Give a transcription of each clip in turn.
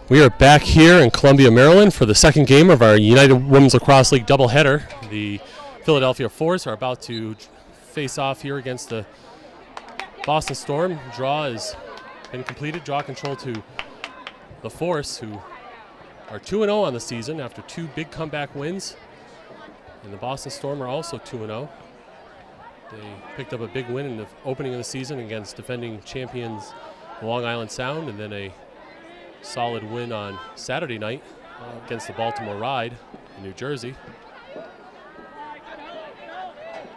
We are back here in Columbia, Maryland for the second game of our United Women's Lacrosse League doubleheader. The Philadelphia Force are about to face off here against the Boston Storm. Draw has been completed. Draw control to the Force, who are 2-0 on the season after two big comeback wins. And the Boston Storm are also 2-0. They picked up a big win in the opening of the season against defending champions Long Island Sound, and then a solid win on Saturday night against the Baltimore Ride in New Jersey.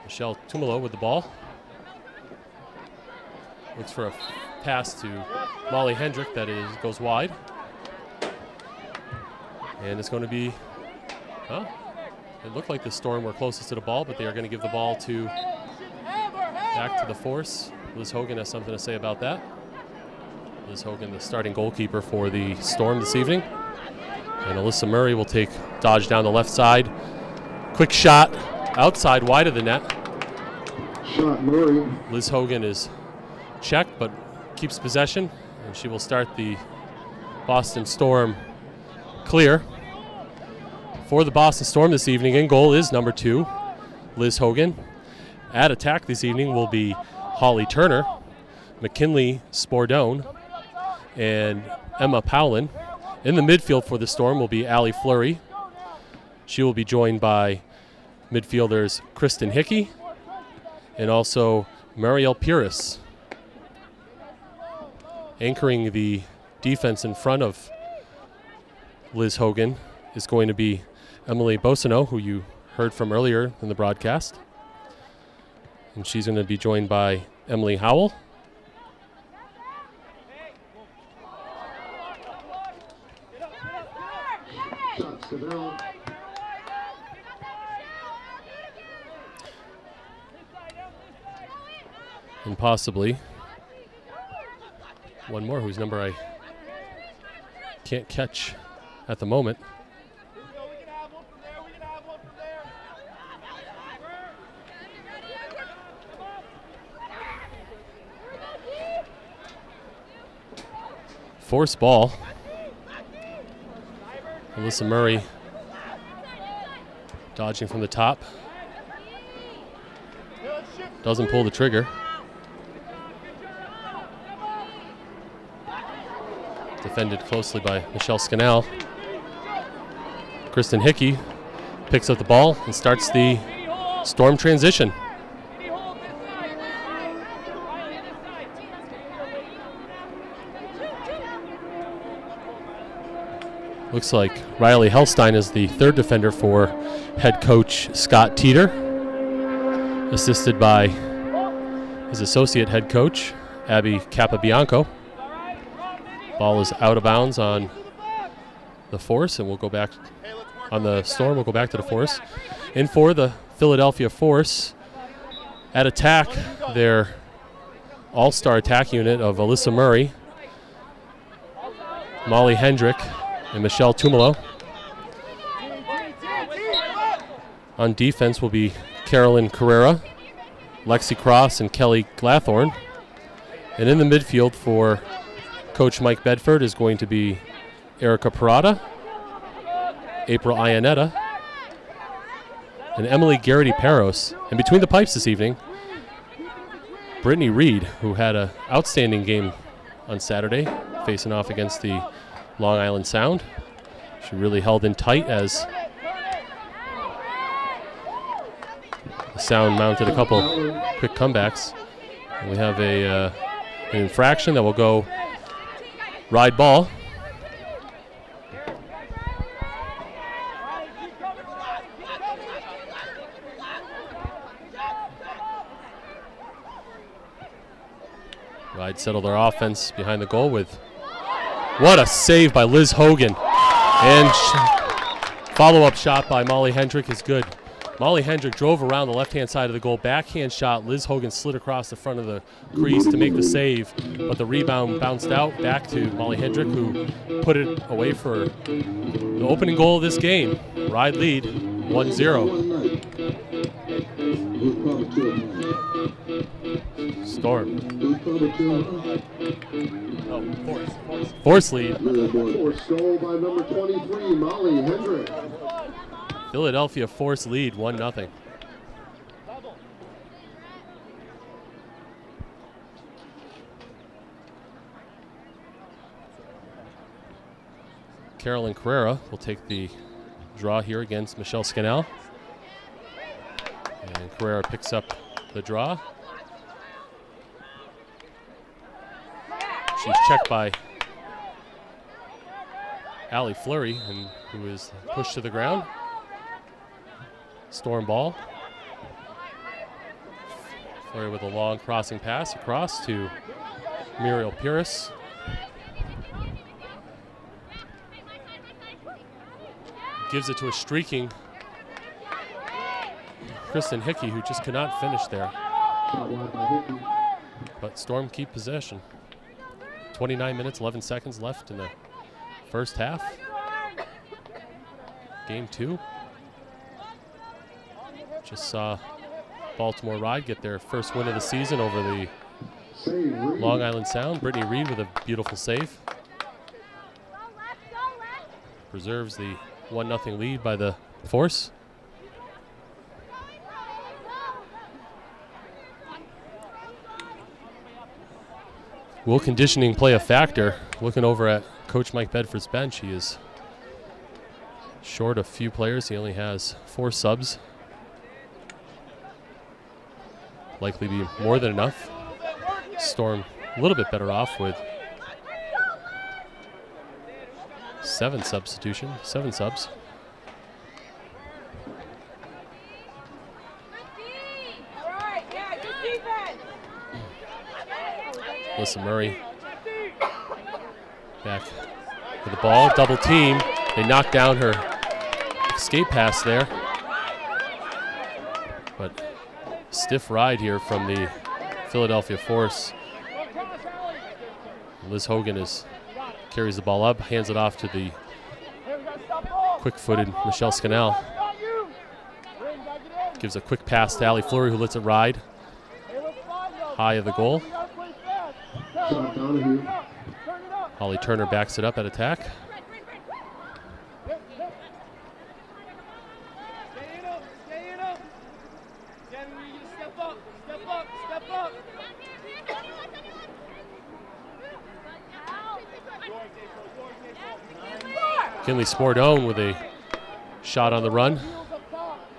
Michelle Tumolo with the ball. Looks for a pass to Molly Hendrick that goes wide. And it's going to be, it looked like the Storm were closest to the ball, but they are going to give the ball back to the Force. Liz Hogan has something to say about that. Liz Hogan, the starting goalkeeper for the Storm this evening. And Alyssa Murray will dodge down the left side. Quick shot outside, wide of the net. Shot Murray. Liz Hogan is checked, but keeps possession. And she will start the Boston Storm clear. For the Boston Storm this evening, in goal is number 2, Liz Hogan. At attack this evening will be Holly Turner, McKinley Spordone, and Emma Powlin. In the midfield for the Storm will be Allie Fleury. She will be joined by midfielders Kristen Hickey and also Marielle Pires. Anchoring the defense in front of Liz Hogan is going to be Emily Boissoneault, who you heard from earlier in the broadcast. And she's going to be joined by Emily Howell. And possibly one more whose number I can't catch at the moment. Force ball. Alyssa Murray dodging from the top. Doesn't pull the trigger. Defended closely by Michelle Scannell. Kristen Hickey picks up the ball and starts the Storm transition. Looks like Riley Helstein is the third defender for head coach Scott Teeter, assisted by his associate head coach, Abby Capabianco. Ball is out of bounds on the Force, and we'll go back on the Storm. We'll go back to the Force. In for the Philadelphia Force, at attack, their all-star attack unit of Alyssa Murray, Molly Hendrick, and Michelle Tumolo. On defense will be Carolyn Carrera, Lexi Cross, and Kelly Glathorn. And in the midfield for Coach Mike Bedford is going to be Erica Perrotta, April Iannetta, and Emily Garrity-Parros. And between the pipes this evening, Brittany Reed, who had an outstanding game on Saturday, facing off against the Long Island Sound. She really held in tight as the Sound mounted a couple quick comebacks. And we have an infraction that will go Ride ball. Ride settled their offense behind the goal with what a save by Liz Hogan. And follow-up shot by Molly Hendrick is good. Molly Hendrick drove around the left-hand side of the goal, backhand shot. Liz Hogan slid across the front of the crease to make the save, but the rebound bounced out back to Molly Hendrick, who put it away for the opening goal of this game. Ride lead, 1-0. Storm. Oh, Force lead. Force goal by number 23, Molly Hendrick. Philadelphia Force lead 1-0. Carolyn Carrera will take the draw here against Michelle Scannell. And Carrera picks up the draw. She's checked by Allie Fleury, who is pushed to the ground. Storm ball. Fleury with a long crossing pass across to Muriel Pierce. Gives it to a streaking Kristen Hickey, who just could not finish there. But Storm keep possession. 29 minutes, 11 seconds left in the first half. Game 2. Just saw Baltimore Ride get their first win of the season over the Long Island Sound. Brittany Reed with a beautiful save. Preserves the 1-0 lead by the Force. Will conditioning play a factor? Looking over at Coach Mike Bedford's bench, he is short a few players. He only has 4 subs. Likely be more than enough. Storm a little bit better off with 7 subs. Alyssa Murray back with the ball, double team. They knock down her escape pass there. But stiff ride here from the Philadelphia Force. Liz Hogan carries the ball up, hands it off to the quick-footed Michelle Scannell. Gives a quick pass to Allie Fleury, who lets it ride high of the goal. Holly Turner backs it up at attack. Kinley Smordone with a shot on the run.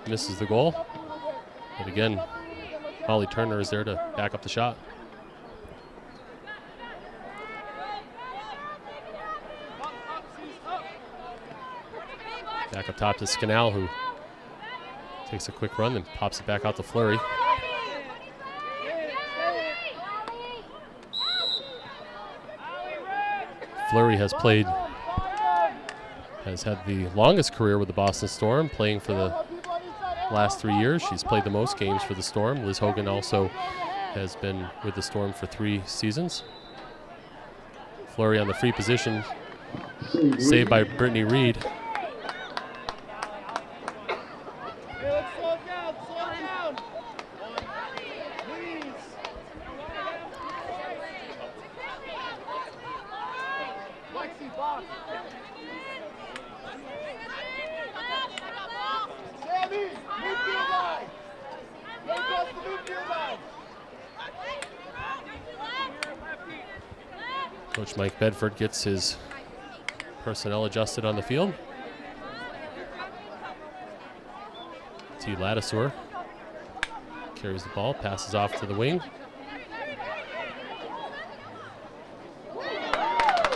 Misses the goal. But again, Holly Turner is there to back up the shot. Back up top to Scannell, who takes a quick run and pops it back out to Fleury. Fleury has had the longest career with the Boston Storm, playing for the last 3 years. She's played the most games for the Storm. Liz Hogan also has been with the Storm for 3 seasons. Fleury on the free position, saved by Brittany Reed. Coach Mike Bedford gets his personnel adjusted on the field. T. Ladouceur carries the ball, passes off to the wing.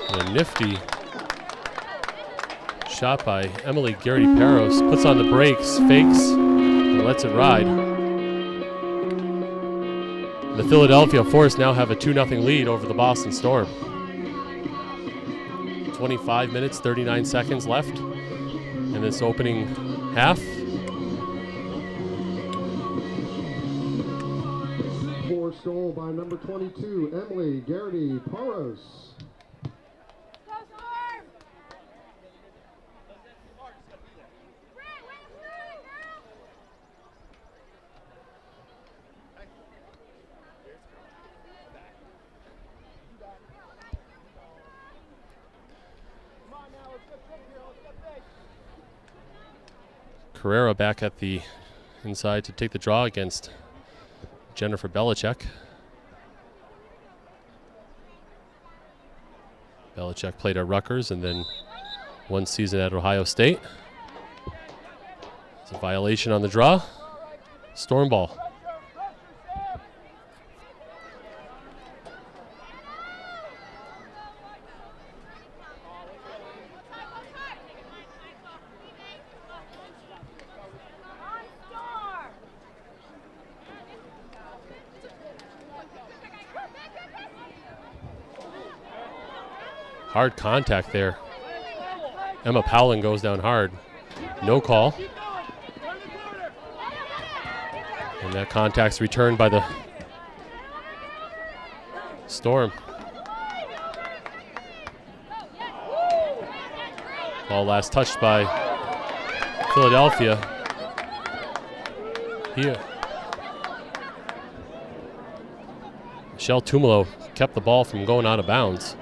And a nifty shot by Emily Garrity-Parros, puts on the brakes, fakes, and lets it ride. The Philadelphia Force now have a 2-0 lead over the Boston Storm. 25 minutes, 39 seconds left in this opening half. Force goal by number 22, Emily Garrity-Parros. Carrera back at the inside to take the draw against Jennifer Belichick. Belichick played at Rutgers and then one season at Ohio State. It's a violation on the draw. Storm ball. Hard contact there. Emma Powlin goes down hard. No call. And that contact's returned by the Storm. Ball last touched by Philadelphia. Here. Michelle Tumolo kept the ball from going out of bounds.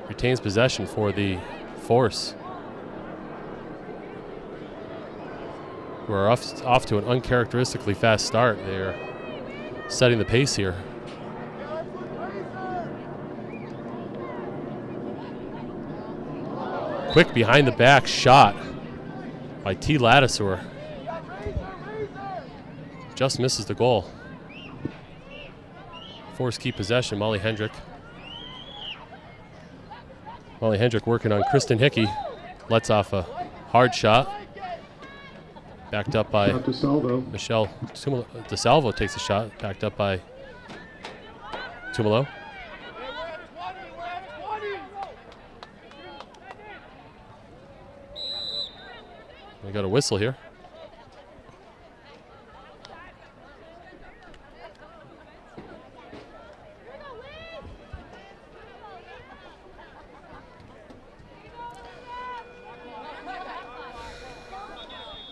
Retains possession for the Force. We're off to an uncharacteristically fast start. They're setting the pace here. Quick behind the back shot by T. Ladouceur. Just misses the goal. Force keep possession, Molly Hendrick. Molly Hendrick working on Kristen Hickey. Lets off a hard shot. Backed up by Michelle Tumolo. DiSalvo takes a shot. Backed up by Tumolo. We got a whistle here.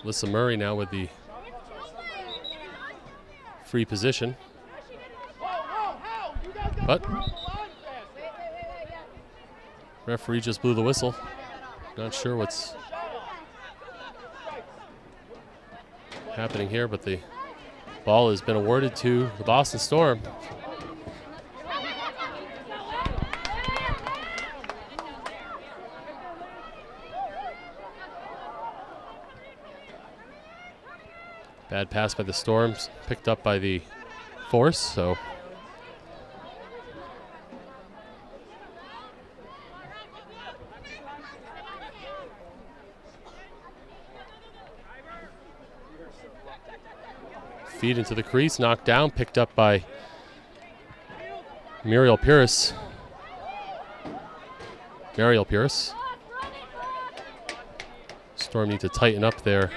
Alyssa Murray now with the free position. But referee just blew the whistle. Not sure what's happening here, but the ball has been awarded to the Boston Storm. Bad pass by the Storms, picked up by the Force, so feed into the crease, knocked down, picked up by Mariel Pierce. Storm need to tighten up their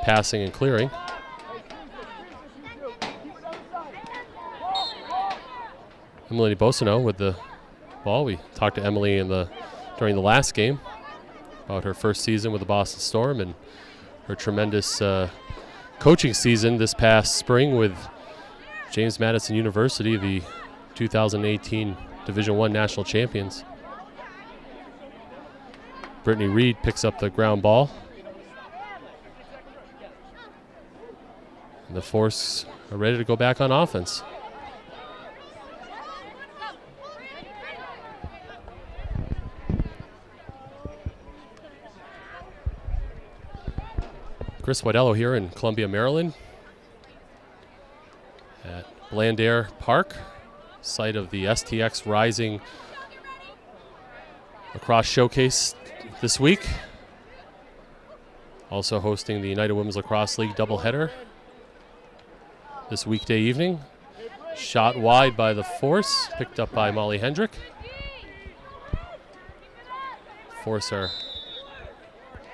passing and clearing. Emily Boissoneault with the ball. We talked to Emily during the last game about her first season with the Boston Storm and her tremendous coaching season this past spring with James Madison University, the 2018 Division I national champions. Brittany Reed picks up the ground ball. And the Force are ready to go back on offense. Chris Wadello here in Columbia, Maryland at Blandair Park, site of the STX Rising Lacrosse Showcase this week. Also hosting the United Women's Lacrosse League doubleheader this weekday evening. Shot wide by the Force, picked up by Molly Hendrick. Force are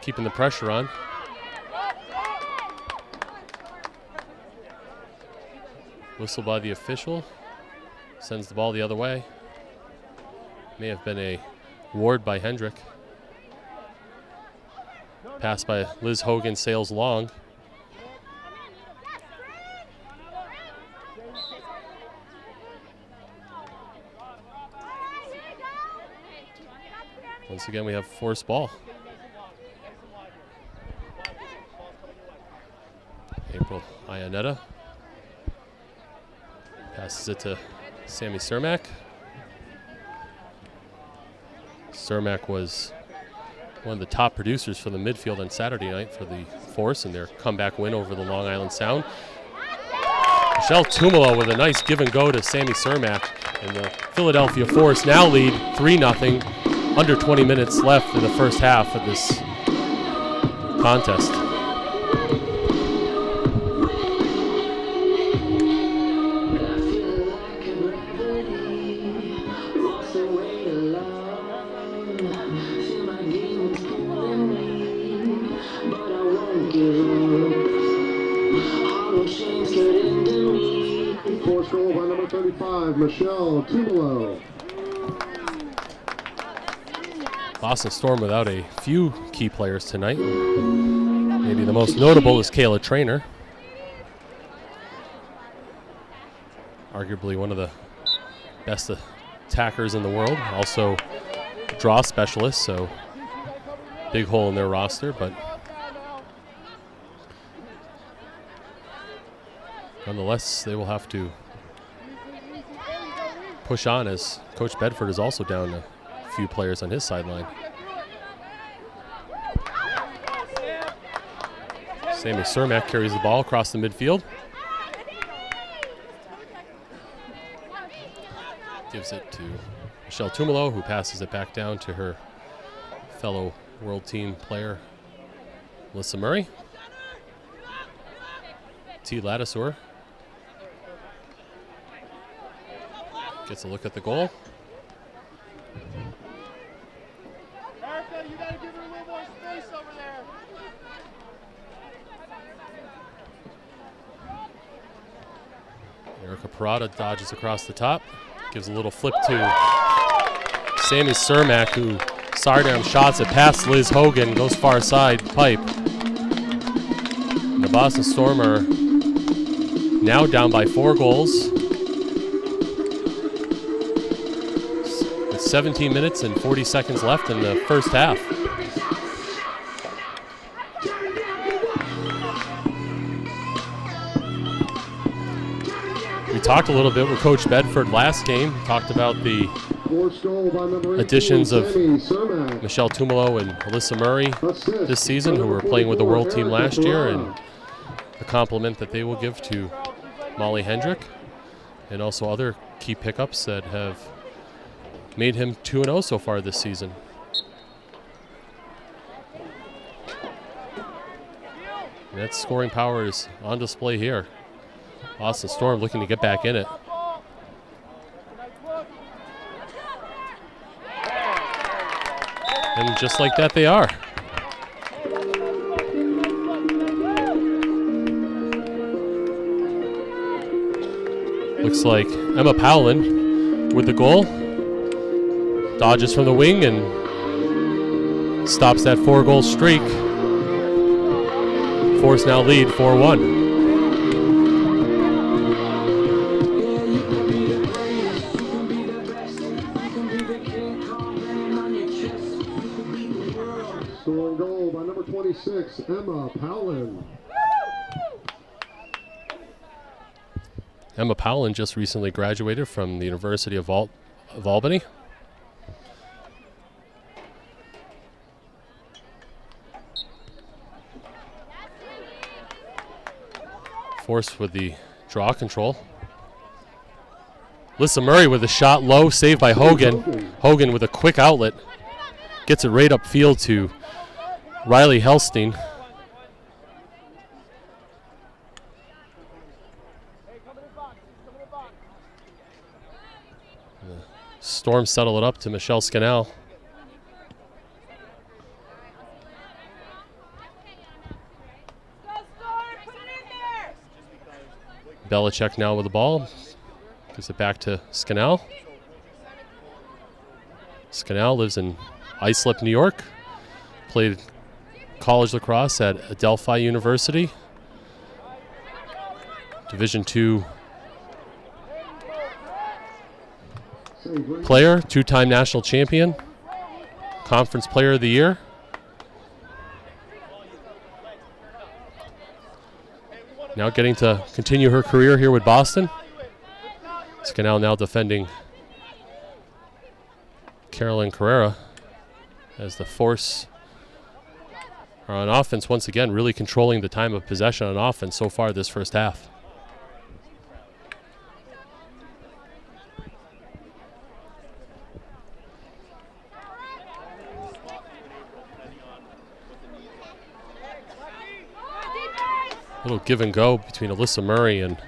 keeping the pressure on. Whistle by the official. Sends the ball the other way. May have been a ward by Hendrick. Pass by Liz Hogan sails long. Once again, we have forced ball. April Ionetta passes it to Sammy Cermack. Cermack was one of the top producers for the midfield on Saturday night for the Force in their comeback win over the Long Island Sound. Michelle Tumolo with a nice give and go to Sammy Cermack, and the Philadelphia Force now lead 3-0. Under 20 minutes left in the first half of this contest. Force goal by number 35, Michelle Tumolo. Boston Storm without a few key players tonight. Maybe the most notable is Kayla Traynor. Arguably one of the best attackers in the world. Also draw specialist, so big hole in their roster, but nonetheless, they will have to push on as Coach Bedford is also down a few players on his sideline. Sammy Cermack carries the ball across the midfield. Gives it to Michelle Tumolo, who passes it back down to her fellow world team player, Melissa Murray. Ladouceur gets a look at the goal. Erica, you gotta give her a little more space over there. Erica Perrotta dodges across the top, gives a little flip to Sammy Cermack, who sidearm shots it past Liz Hogan, goes far side pipe. And the Boston Storm are now down by 4 goals. With 17 minutes and 40 seconds left in the first half. We talked a little bit with Coach Bedford last game. We talked about the additions of Michelle Tumolo and Alyssa Murray this season, who were playing with the world team last year, and the compliment that they will give to Molly Hendrick, and also other key pickups that have made him 2-0 so far this season. And that scoring power is on display here. Boston Storm looking to get back in it. And just like that, they are. Looks like Emma Powlin with the goal. Dodges from the wing and stops that 4-goal streak. Force now lead 4-1. Scoring goal by number 26, Emma Powlin. Emma Powlin just recently graduated from the University of Albany. Force with the draw control. Alyssa Murray with a shot low, saved by Hogan. Hogan with a quick outlet. Gets it right upfield to Riley Helstein. Storm settle it up to Michelle Scannell. Belichick now with the ball. Gives it back to Scannell. Scannell lives in Islip, New York. Played college lacrosse at Adelphi University. Division II player, 2-time national champion. Conference Player of the Year. Now getting to continue her career here with Boston. Scannell now defending Carolyn Carrera as the Force are on offense once again, really controlling the time of possession on offense so far this first half. A little give and go between Alyssa Murray and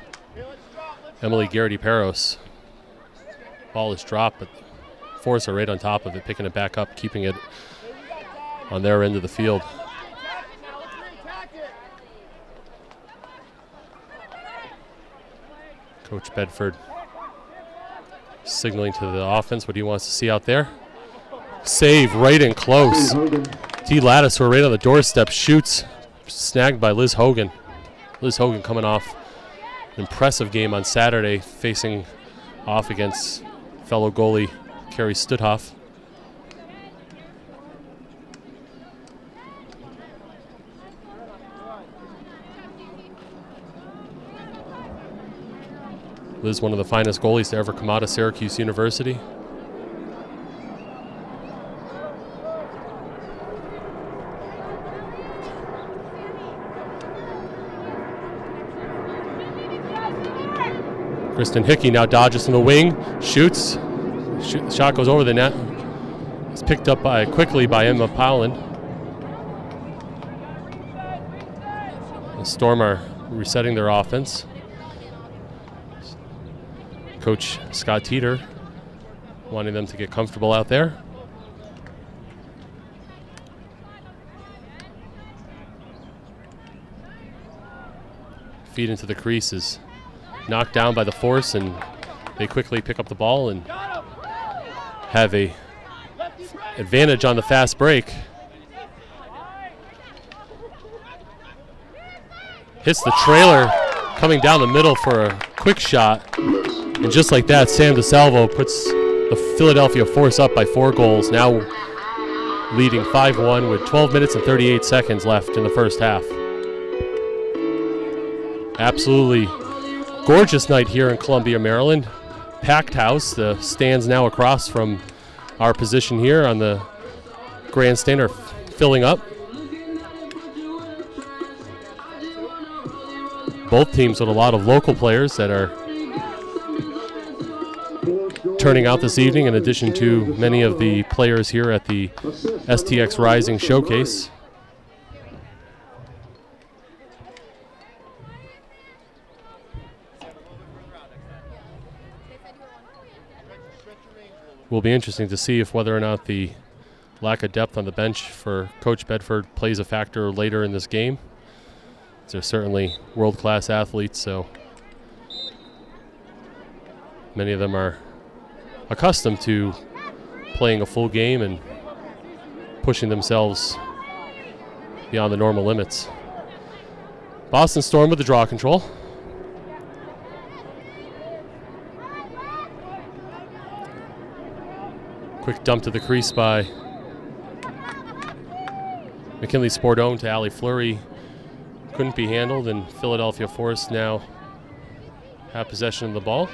Emily Garrity-Parros. Ball is dropped, but Force are right on top of it, picking it back up, keeping it on their end of the field. Coach Bedford signaling to the offense what he wants to see out there. Save right and close. T. Ladouceur right on the doorstep, shoots, snagged by Liz Hogan. Liz Hogan coming off an impressive game on Saturday, facing off against fellow goalie Carrie Studhoff. Liz, one of the finest goalies to ever come out of Syracuse University. Kristen Hickey now dodges from the wing, shoots. Shot goes over the net. It's picked up quickly by Emma Powlin. The Storm are resetting their offense. Coach Scott Teeter wanting them to get comfortable out there. Feed into the creases. Knocked down by the Force, and they quickly pick up the ball and have a advantage on the fast break. Hits the trailer, coming down the middle for a quick shot. And just like that, Sam DiSalvo puts the Philadelphia Force up by 4 goals, now leading 5-1 with 12 minutes and 38 seconds left in the first half. Absolutely gorgeous night here in Columbia, Maryland. Packed house. The stands now across from our position here on the grandstand are filling up. Both teams with a lot of local players that are turning out this evening, in addition to many of the players here at the STX Rising Showcase. Will be interesting to see if whether or not the lack of depth on the bench for Coach Bedford plays a factor later in this game. They're certainly world-class athletes, so many of them are accustomed to playing a full game and pushing themselves beyond the normal limits. Boston Storm with the draw control. Quick dump to the crease by McKinley Spordone to Allie Fleury. Couldn't be handled, and Philadelphia Force now have possession of the ball.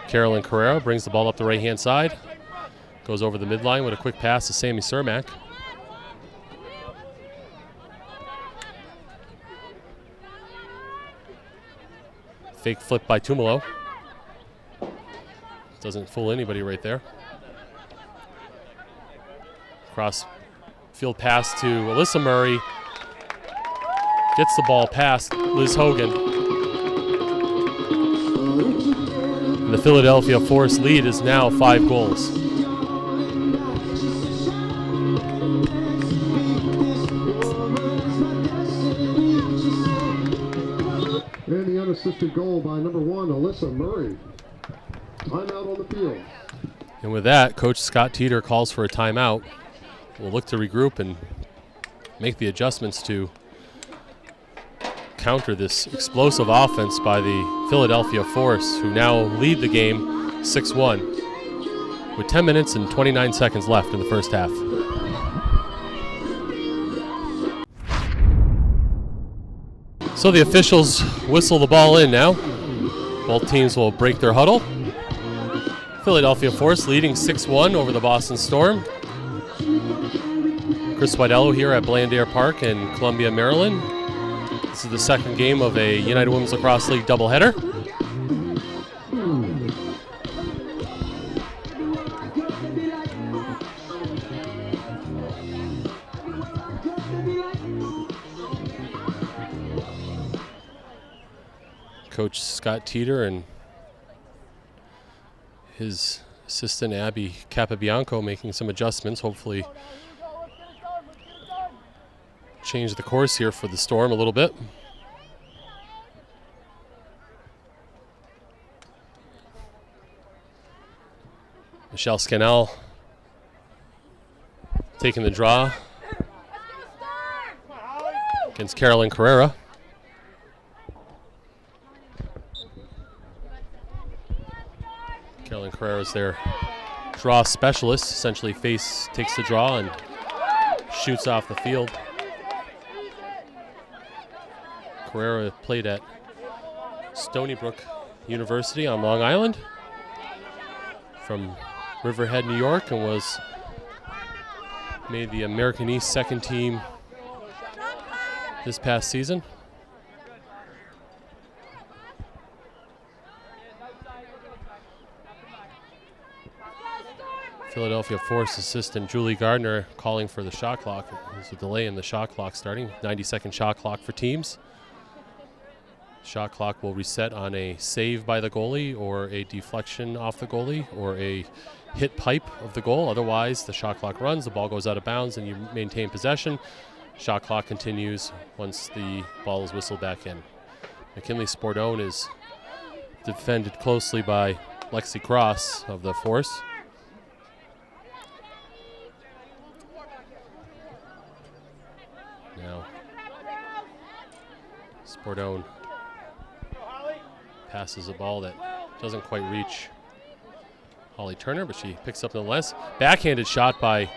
Carolyn Carrera brings the ball up the right-hand side. Goes over the midline with a quick pass to Sammy Cermack. Fake flip by Tumolo. Doesn't fool anybody right there. Cross field pass to Alyssa Murray. Gets the ball past Liz Hogan. And the Philadelphia Force lead is now 5 goals. And the unassisted goal by number 1, Alyssa Murray. Timeout on the field. And with that, Coach Scott Teeter calls for a timeout. We'll look to regroup and make the adjustments to counter this explosive offense by the Philadelphia Force, who now lead the game 6-1. with 10 minutes and 29 seconds left in the first half. So the officials whistle the ball in now. Both teams will break their huddle. Philadelphia Force leading 6-1 over the Boston Storm. Chris Widello here at Blandair Park in Columbia, Maryland. This is the second game of a United Women's Lacrosse League doubleheader. Coach Scott Teeter and his assistant Abby Capabianco making some adjustments, hopefully change the course here for the Storm a little bit. Michelle Scannell taking the draw against Carolyn Carrera. Carolyn Carrera is their draw specialist. Essentially, face takes the draw and shoots off the field. Carrera played at Stony Brook University on Long Island from Riverhead, New York, and was made the American East second team this past season. Philadelphia Force assistant Julie Gardner calling for the shot clock. There's a delay in the shot clock starting. 90-second shot clock for teams. Shot clock will reset on a save by the goalie or a deflection off the goalie or a hit pipe of the goal. Otherwise, the shot clock runs, the ball goes out of bounds, and you maintain possession. Shot clock continues once the ball is whistled back in. McKinley Spordone is defended closely by Lexi Cross of the Force. Now, Spordone passes a ball that doesn't quite reach Holly Turner, but she picks up nonetheless. Backhanded shot by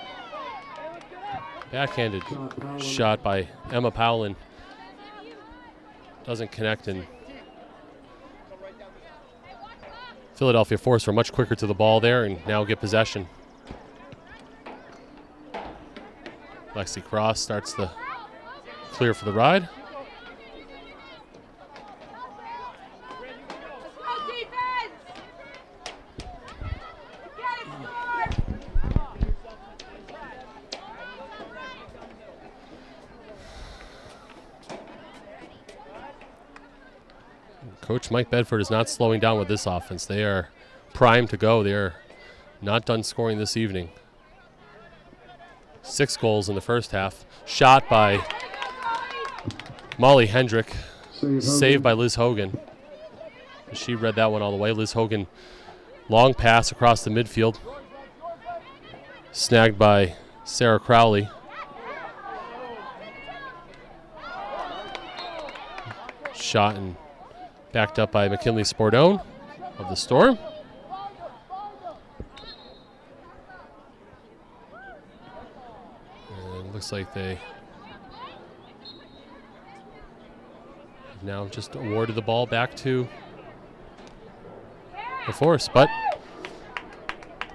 Emma Powlin. Doesn't connect, and Philadelphia Force are much quicker to the ball there and now get possession. Lexi Cross starts the clear for the ride. Coach Mike Bedford is not slowing down with this offense. They are primed to go. They are not done scoring this evening. 6 goals in the first half. Shot by Molly Hendrick. Saved by Liz Hogan. She read that one all the way. Liz Hogan, long pass across the midfield. Snagged by Sarah Crowley. Shot and backed up by McKinley Spordone of the Storm. And it looks like they have now just awarded the ball back to the Force. But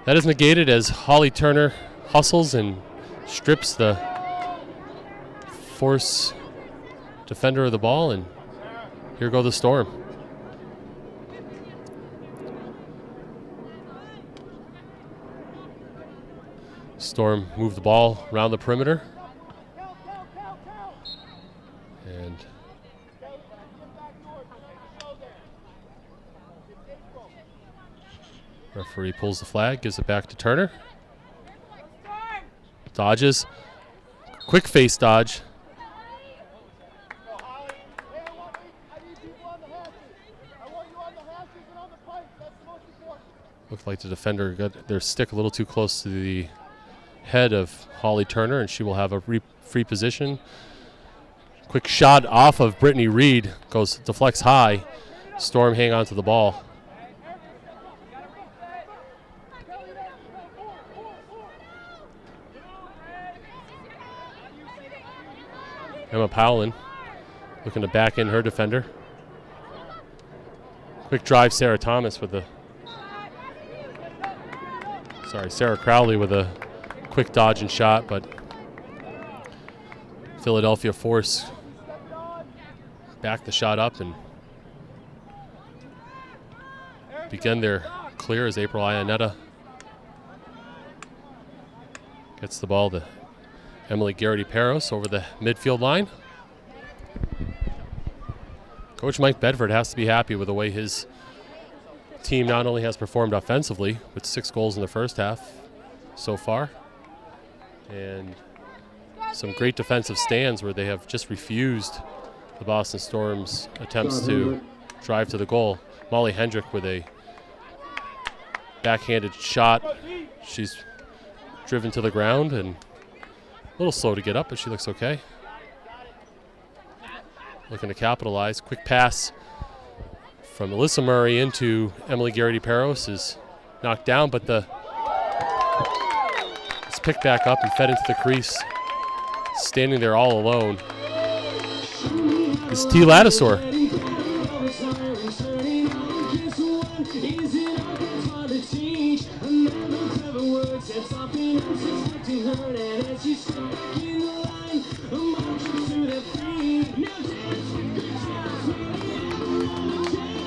that is negated as Holly Turner hustles and strips the Force defender of the ball, and here go the Storm. Storm move the ball around the perimeter. And referee pulls the flag, gives it back to Turner. Dodges. Quick face dodge. Looked like the defender got their stick a little too close to the head of Holly Turner, and she will have a free position. Quick shot off of Brittany Reed, deflects high. Storm hang on to the ball. Emma Powlin looking to back in her defender. Quick drive, Sarah Thomas with Sarah Crowley with a quick dodge and shot, but Philadelphia Force backed the shot up and begin their clear as April Ionetta gets the ball to Emily Garrity-Parros over the midfield line. Coach Mike Bedford has to be happy with the way his team not only has performed offensively with 6 goals in the first half so far, and some great defensive stands where they have just refused the Boston Storm's attempts to drive to the goal. Molly Hendrick with a backhanded shot. She's driven to the ground and a little slow to get up, but she looks okay. Looking to capitalize. Quick pass from Alyssa Murray into Emily Garrity-Parros is knocked down, but it's picked back up and fed into the crease. Standing there all alone is T. Ladouceur.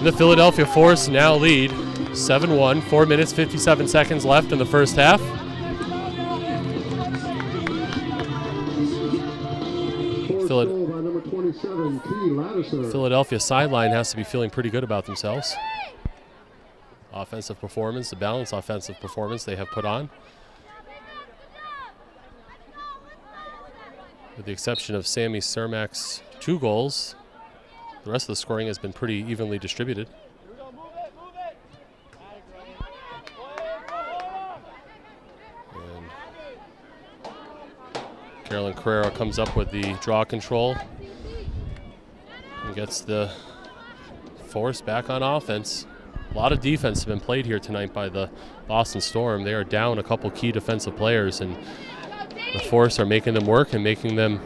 The Philadelphia Force now lead 7-1, 4 minutes, 57 seconds left in the first half. Philadelphia sideline has to be feeling pretty good about themselves. Offensive performance, the balanced offensive performance they have put on. With the exception of Sammy Cermack's 2 goals, the rest of the scoring has been pretty evenly distributed. And Carolyn Carrera comes up with the draw control and gets the Force back on offense. A lot of defense has been played here tonight by the Boston Storm. They are down a couple key defensive players, and the Force are making them work and making them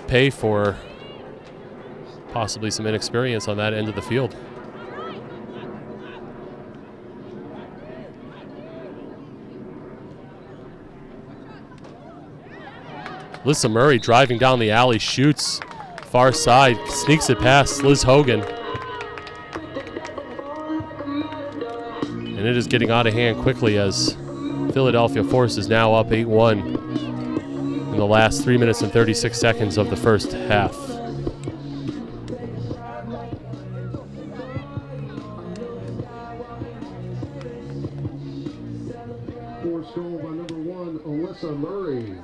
pay for possibly some inexperience on that end of the field. Alyssa Murray driving down the alley, shoots far side, sneaks it past Liz Hogan. And it is getting out of hand quickly as Philadelphia Force is now up 8-1 in the last 3 minutes and 36 seconds of the first half. Force goal by number 1, Alyssa Murray.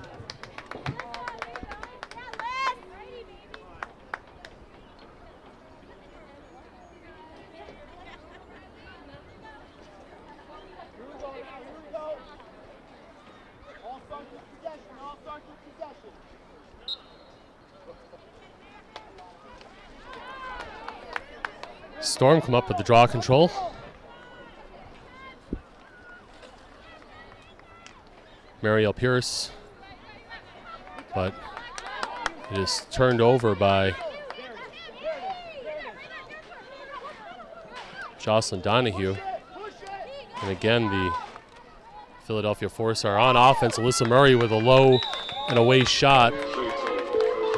Storm come up with the draw control. Marielle Pierce, but it is turned over by Jocelyn Donahue. And again, the Philadelphia Force are on offense. Alyssa Murray with a low and away shot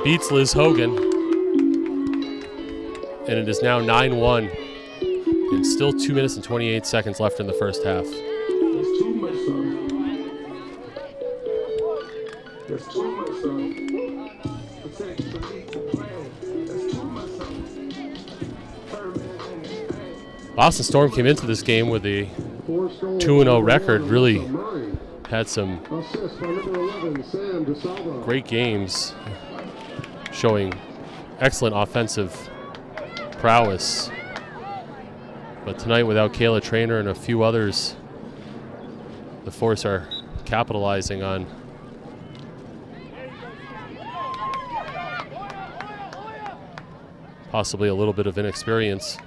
beats Liz Hogan. And it is now 9-1 and still 2 minutes and 28 seconds left in the first half. There's too much sun. There's too much sun. Protect the lead to play. There's too much sun. Boston Storm came into this game with a 2-0 record, really had some great games showing excellent offensive prowess. But tonight, without Kayla Traynor and a few others, the Force are capitalizing on possibly a little bit of inexperience.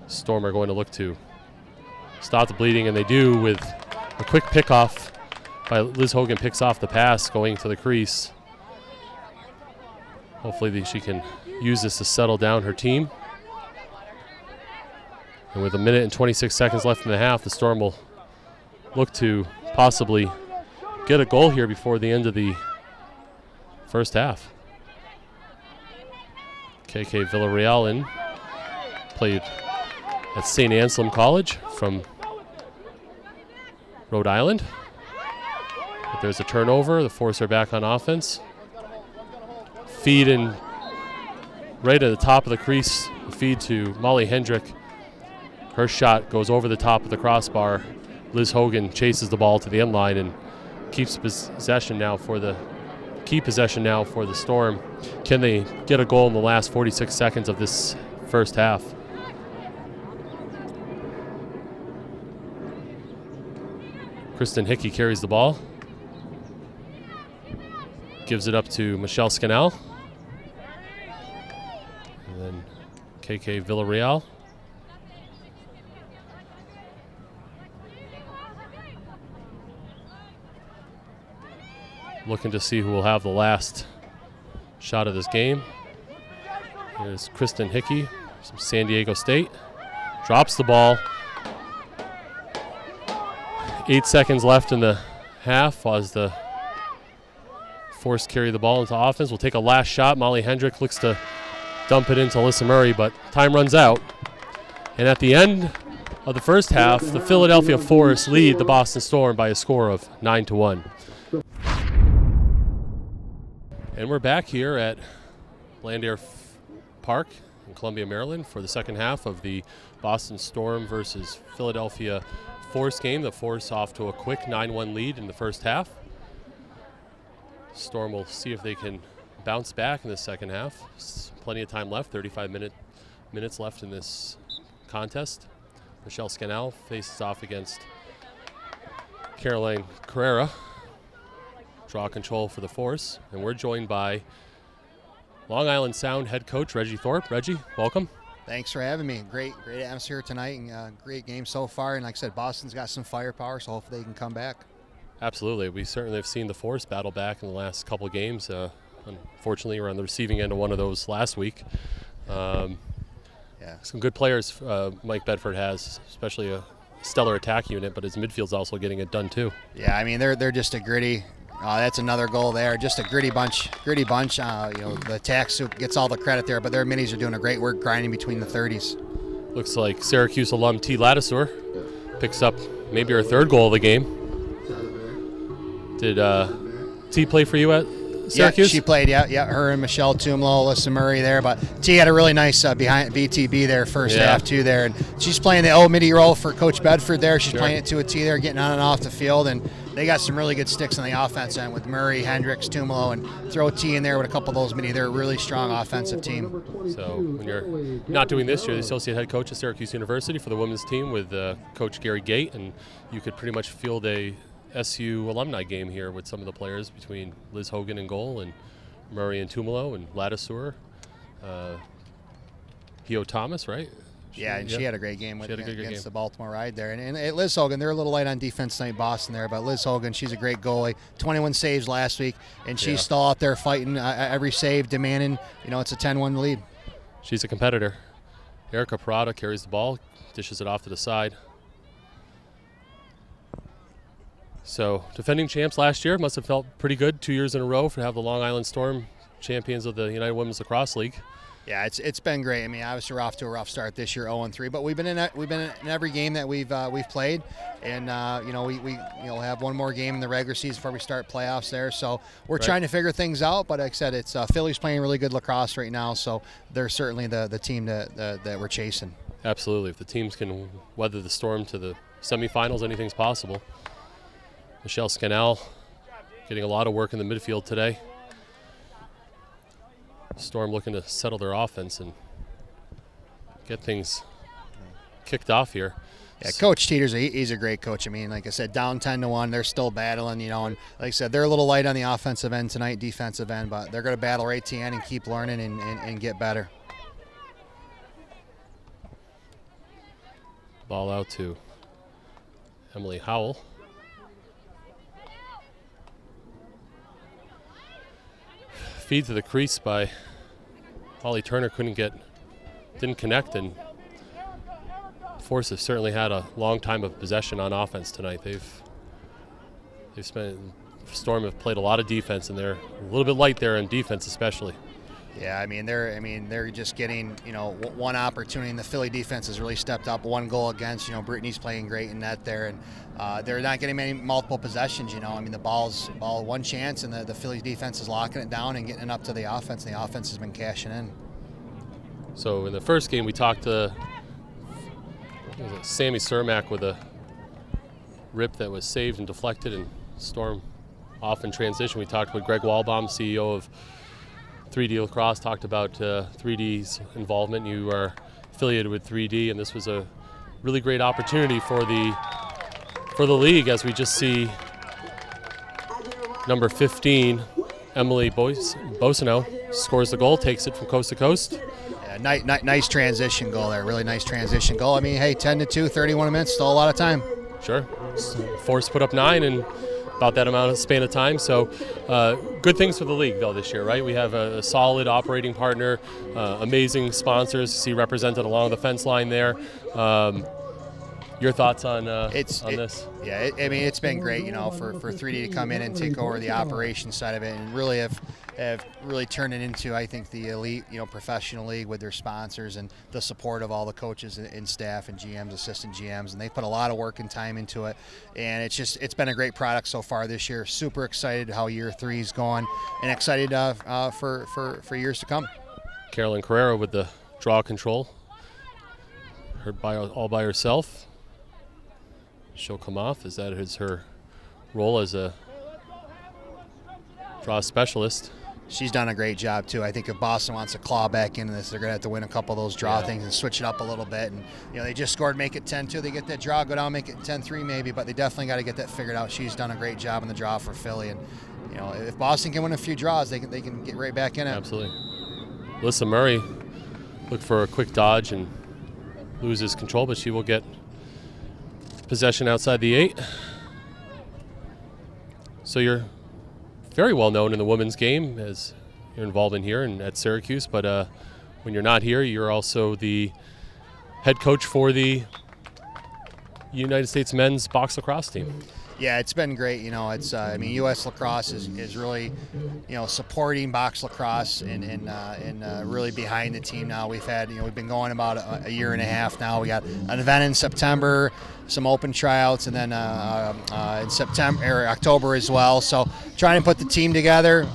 Storm are going to look to stop the bleeding, and they do with a quick pickoff by Liz Hogan picks off the pass going to the crease. Hopefully she can use this to settle down her team. And with 1 minute and 26 seconds left in the half, the Storm will look to possibly get a goal here before the end of the first half. KK Villarreal in, played at St. Anselm College from Rhode Island. But there's a turnover. The Force are back on offense. Feed in right at the top of the crease. Feed to Molly Hendrick. Her shot goes over the top of the crossbar. Liz Hogan chases the ball to the end line and keeps possession now for the Storm. Can they get a goal in the last 46 seconds of this first half? Kristen Hickey carries the ball. Gives it up to Michelle Scannell. And then KK Villarreal. Looking to see who will have the last shot of this game. Here's Kristen Hickey from San Diego State. Drops the ball. 8 seconds left in the half as the Force carry the ball into offense. We'll take a last shot. Molly Hendrick looks to dump it into Alyssa Murray, but time runs out. And at the end of the first half, the Philadelphia Force lead the Boston Storm by a score of 9-1. And we're back here at Blandair Park in Columbia, Maryland for the second half of the Boston Storm versus Philadelphia Force game. The Force off to a quick 9-1 lead in the first half. Storm will see if they can bounce back in the second half. Plenty of time left, 35 minutes left in this contest. Michelle Scannell faces off against Caroline Carrera. Draw control for the Force, and we're joined by Long Island Sound head coach Reggie Thorpe. Reggie, welcome. Thanks for having me. Great atmosphere tonight, and great game so far. And like I said, Boston's got some firepower, so hopefully they can come back. Absolutely. We certainly have seen the Force battle back in the last couple of games. Unfortunately, we're on the receiving end of one of those last week. Some good players Mike Bedford has, especially a stellar attack unit, but his midfield's also getting it done too. Yeah, I mean, they're just a gritty. That's another goal there. Just a gritty bunch. The attack soup gets all the credit there, but their minis are doing a great work grinding between the 30s. Looks like Syracuse alum T. Ladouceur picks up maybe her third goal of the game. Did T play for you at Syracuse? Yeah, she played, yeah. Her and Michelle Tumolo, Alyssa Murray there. But T had a really nice behind BTB there first half too there. And she's playing the midi role for Coach Bedford there. She's playing it to a T there, getting on and off the field. And they got some really good sticks on the offense end with Murray, Hendricks, Tumolo, and throw T in there with a couple of those midi. They're a really strong offensive team. So when you're not doing this, you're the associate head coach at Syracuse University for the women's team with Coach Gary Gate, and you could pretty much field a SU alumni game here with some of the players between Liz Hogan in goal and Murray and Tumolo and Ladouceur, Hio Thomas, right? She had a great game against the Baltimore Ride there. And Liz Hogan, they're a little light on defense tonight, Boston there, but Liz Hogan, she's a great goalie. 21 saves last week, and she's still out there fighting every save, demanding, it's a 10-1 lead. She's a competitor. Erica Perrotta carries the ball, dishes it off to the side. So defending champs last year, must have felt pretty good 2 years in a row to have the Long Island Storm champions of the United Women's Lacrosse League. Yeah, it's been great. I mean, obviously we're off to a rough start this year, 0-3, but we've been in every game that we've played, and we have one more game in the regular season before we start playoffs there. So we're trying to figure things out. But like I said, it's Philly's playing really good lacrosse right now, so they're certainly the team that we're chasing. Absolutely. If the teams can weather the storm to the semifinals, anything's possible. Michelle Scannell getting a lot of work in the midfield today. Storm looking to settle their offense and get things kicked off here. Yeah, Coach Teeters, he's a great coach. I mean, like I said, down 10-1, they're still battling, and like I said, they're a little light on the offensive end tonight, defensive end, but they're going to battle right to the end and keep learning and get better. Ball out to Emily Howell. feed to the crease by Holly Turner didn't connect, and Force have certainly had a long time of possession on offense tonight. Storm have played a lot of defense, and they're a little bit light there in defense especially. Yeah, they're just getting, one opportunity, and the Philly defense has really stepped up. One goal against, Brittany's playing great in net there, and they're not getting many multiple possessions. The ball one chance, and the Philly defense is locking it down and getting it up to the offense, and the offense has been cashing in. So in the first game, we talked to Sammy Cermack with a rip that was saved and deflected, and Storm off in transition. We talked with Greg Walbaum, CEO of 3D Lacrosse, talked about 3D's involvement. You are affiliated with 3D, and this was a really great opportunity for the league, as we just see number 15, Emily Boissoneault, scores the goal, takes it from coast to coast. Yeah, nice transition goal there, really nice transition goal. 10-2, 31 minutes, still a lot of time. Sure. Force put up 9 in about that amount of span of time. So good things for the league, though, this year, right? We have a solid operating partner, amazing sponsors to see represented along the fence line there. Your thoughts on this? Yeah, it's been great, for 3D to come in and take over the operations side of it, and really have really turned it into, I think, the elite, professional league with their sponsors and the support of all the coaches and staff and GMs, assistant GMs, and they put a lot of work and time into it, and it's been a great product so far this year. Super excited how year 3 is going, and excited for years to come. Carolyn Carrera with the draw control, all by herself. She'll come off, as that is her role as a draw specialist. She's done a great job, too. I think if Boston wants to claw back into this, they're going to have to win a couple of those draw things and switch it up a little bit. And, they just scored, make it 10-2. They get that draw, go down, make it 10-3 maybe, but they definitely got to get that figured out. She's done a great job in the draw for Philly. And, if Boston can win a few draws, they can get right back in it. Absolutely. Alyssa Murray looked for a quick dodge and loses control, but she will get possession outside the 8. So you're very well known in the women's game, as you're involved in here and at Syracuse, but when you're not here, you're also the head coach for the United States men's box lacrosse team. Yeah, it's been great. It's U.S. Lacrosse is really, supporting box lacrosse and really behind the team now. We've been going about a year and a half now. We got an event in September, some open tryouts, and then in September or October as well. So trying to put the team together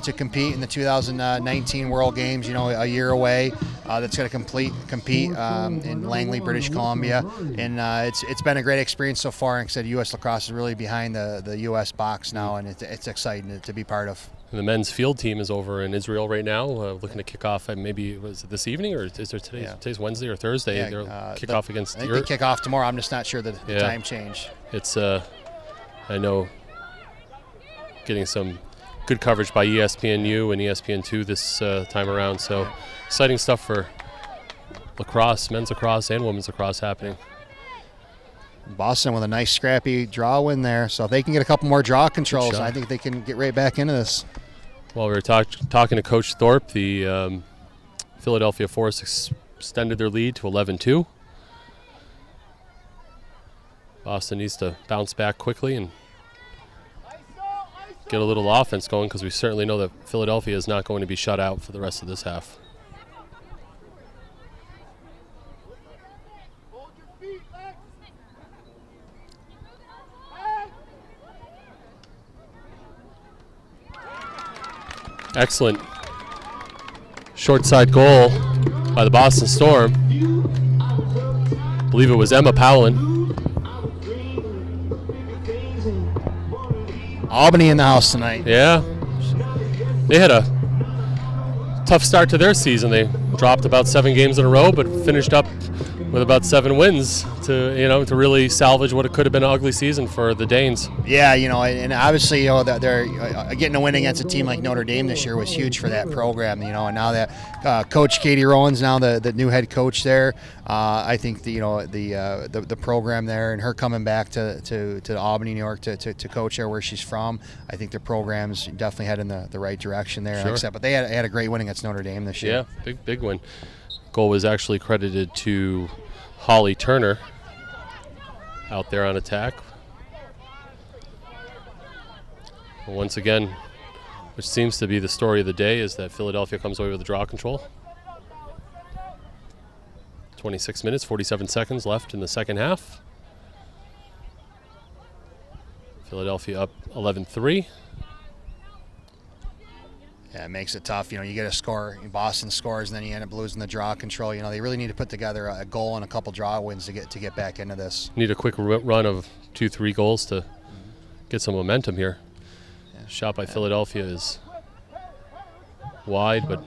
to compete in the 2019 World Games. A year away. That's going to compete in Langley, British Columbia, and it's been a great experience so far. Like I said, U.S. Lacrosse is really behind the U.S. box now, and it's exciting to be part of. And the men's field team is over in Israel right now, looking to kick off. Maybe was it this evening, or is there today? Yeah. Today's Wednesday or Thursday. Yeah, they'll kick off against. I think they kick off tomorrow. I'm just not sure the time change. It's I know getting some good coverage by ESPNU and ESPN2 this time around. So exciting stuff for lacrosse, men's lacrosse, and women's lacrosse happening. Boston with a nice scrappy draw win there. So if they can get a couple more draw controls, I think they can get right back into this. Well, we were talking to Coach Thorpe. The Philadelphia Force extended their lead to 11-2. Boston needs to bounce back quickly and get a little offense going, because we certainly know that Philadelphia is not going to be shut out for the rest of this half. Excellent short side goal by the Boston Storm. I believe it was Emma Powlin. Albany in the house tonight. Yeah. They had a tough start to their season. They dropped about 7 games in a row, but finished up with about 7 wins to really salvage what it could have been an ugly season for the Danes. Yeah, and obviously, that they're getting a win against a team like Notre Dame this year was huge for that program. And now that Coach Katie Rowan's now the new head coach there, I think the program there and her coming back to Albany, New York to coach there where she's from, I think the program's definitely heading the right direction there. Sure. Like I said, but they had a great win against Notre Dame this year. Yeah, big win. Goal was actually credited to Holly Turner out there on attack. Once again, which seems to be the story of the day, is that Philadelphia comes away with the draw control. 26 minutes, 47 seconds left in the second half. Philadelphia up 11-3. Yeah, it makes it tough. You get a score, Boston scores, and then you end up losing the draw control. They really need to put together a goal and a couple draw wins to get back into this. Need a quick run of 2-3 goals to get some momentum here. Yeah. Shot by Philadelphia is wide, but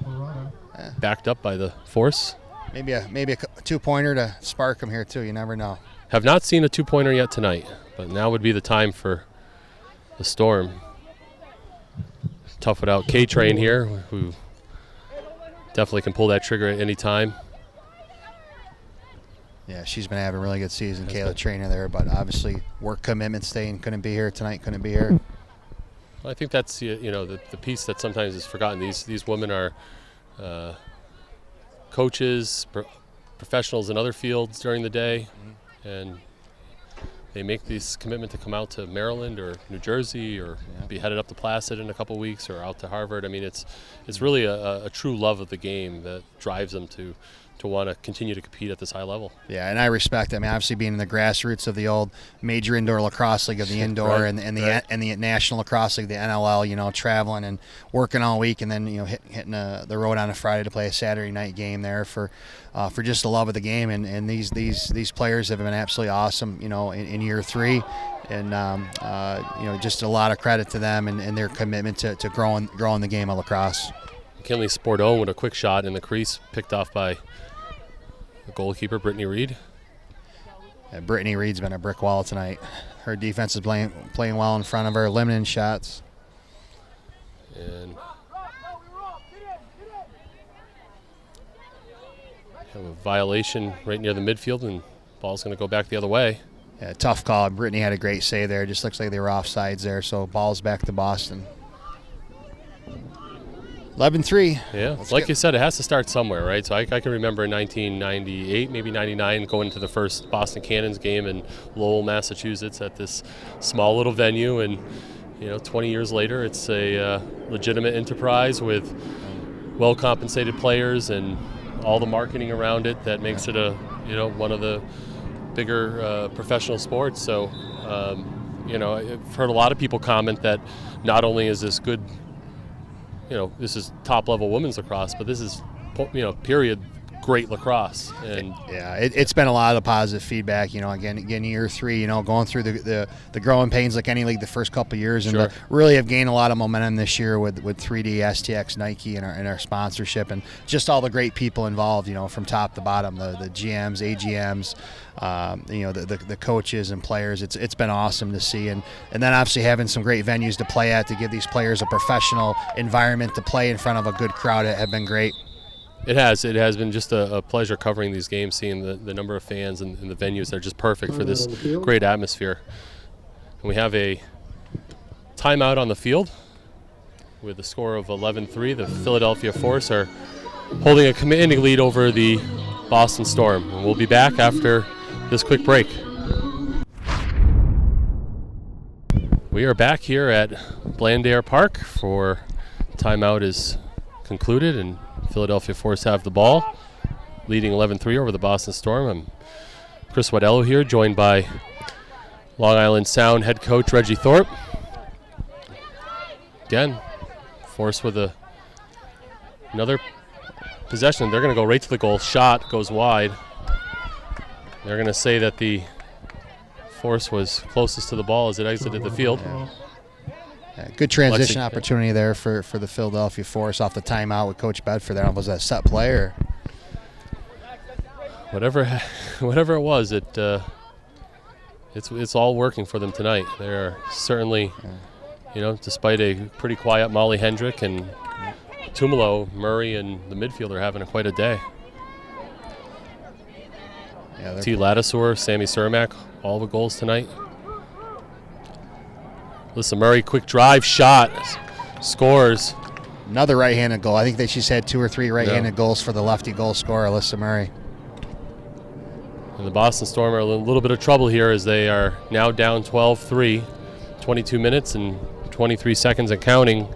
backed up by the force. Maybe a 2-pointer to spark them here too. You never know. Have not seen a 2-pointer yet tonight, but now would be the time for the Storm. Tough it out K-Train here, who definitely can pull that trigger at any time. Yeah, she's been having a really good season, Kayla Trainer there, but obviously work commitment couldn't be here tonight, couldn't be here. Well, I think that's the piece that sometimes is forgotten. These women are coaches, professionals in other fields during the day, and they make this commitment to come out to Maryland or New Jersey or be headed up to Placid in a couple weeks or out to Harvard. I mean, it's really a true love of the game that drives them to want to continue to compete at this high level. Yeah, and I respect it. I mean, obviously being in the grassroots of the old major indoor lacrosse league of the indoor right, and the national lacrosse league, the NLL, traveling and working all week and then, hitting the road on a Friday to play a Saturday night game there for just the love of the game. And these players have been absolutely awesome, in year 3. And, just a lot of credit to them and their commitment to growing the game of lacrosse. McKinley Sporto with a quick shot in the crease, picked off by the goalkeeper, Brittany Reed. Yeah, Brittany Reed's been a brick wall tonight. Her defense is playing well in front of her, limiting shots. And have a violation right near the midfield, and ball's going to go back the other way. Yeah, tough call. Brittany had a great save there. Just looks like they were offsides there, so ball's back to Boston. 11-3. Yeah, like you said, it has to start somewhere, right? So I can remember in 1998, maybe 99, going to the first Boston Cannons game in Lowell, Massachusetts at this small little venue. And, 20 years later, it's a legitimate enterprise with well-compensated players and all the marketing around it that makes it one of the bigger professional sports. So, I've heard a lot of people comment that not only is this good, this is top-level women's lacrosse, but this is, period, great lacrosse. And it's been a lot of positive feedback. Again, year 3, going through the growing pains like any league the first couple of years, and sure, really have gained a lot of momentum this year with 3D, STX, Nike, and our sponsorship, and just all the great people involved. From top to bottom, the GMs, AGMs, the coaches and players. It's been awesome to see, and then obviously having some great venues to play at to give these players a professional environment to play in front of a good crowd have been great. It has been just a pleasure covering these games, seeing the number of fans and the venues that are just perfect for this great atmosphere. And we have a timeout on the field with a score of 11-3. The Philadelphia Force are holding a commanding lead over the Boston Storm. And we'll be back after this quick break. We are back here at Blandair Park for timeout is concluded, and Philadelphia Force have the ball, leading 11-3 over the Boston Storm. I'm Chris Wadello here, joined by Long Island Sound head coach Reggie Thorpe. Again, Force with another possession. They're going to go right to the goal. Shot goes wide. They're going to say that the Force was closest to the ball as it exited the field. Yeah, good transition opportunity there for the Philadelphia Force off the timeout with Coach Bedford there. Was that set play or? whatever it was, it's all working for them tonight. They're certainly, despite a pretty quiet Molly Hendrick and Tumolo, Murray and the midfield are having quite a day. Yeah, Ladouceur, Sammy Cermack, all the goals tonight. Alyssa Murray, quick drive, shot, scores. Another right-handed goal. I think that she's had 2 or 3 right-handed goals for the lefty goal scorer, Alyssa Murray. And the Boston Storm are in a little bit of trouble here as they are now down 12-3, 22 minutes and 23 seconds and counting.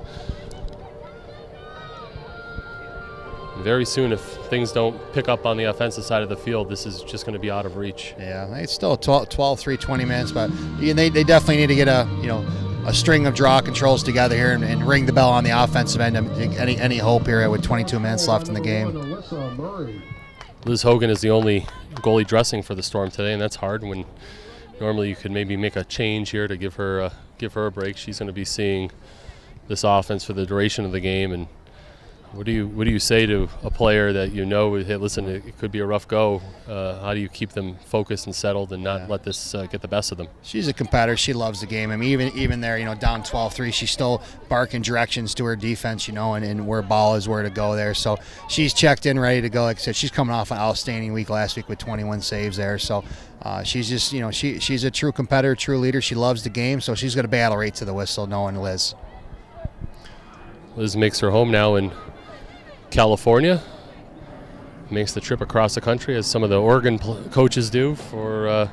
Very soon, if things don't pick up on the offensive side of the field, this is just going to be out of reach. Yeah, it's still 12-3, 20 minutes, but they definitely need to get a string of draw controls together here and ring the bell on the offensive end. Any hope here with 22 minutes left in the game. Liz Hogan is the only goalie dressing for the Storm today, and that's hard when normally you could maybe make a change here to give her a break. She's going to be seeing this offense for the duration of the game. And what do you say to a player that hey, listen, it could be a rough go? How do you keep them focused and settled and not let this get the best of them? She's a competitor. She loves the game. I mean, even there, down 12-3, she's still barking directions to her defense, and where ball is, where to go there. So she's checked in, ready to go. Like I said, she's coming off an outstanding week last week with 21 saves there. So she's just, she's a true competitor, true leader. She loves the game, so she's going to battle right to the whistle, knowing Liz. Liz makes her home now in California, makes the trip across the country as some of the Oregon coaches do for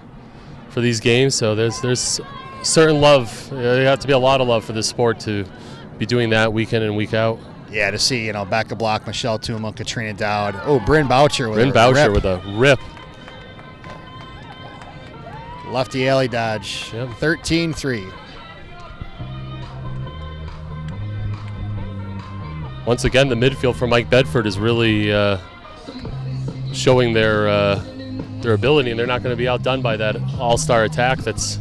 these games. So there's certain love. There have to be a lot of love for this sport to be doing that week in and week out. Yeah, to see Becca Block, Michelle Tumolo, Katrina Dowd. Oh, Bryn Boucher with a rip. Lefty alley dodge. Yep. 13-3. Once again, the midfield for Mike Bedford is really showing their ability, and they're not going to be outdone by that all-star attack that's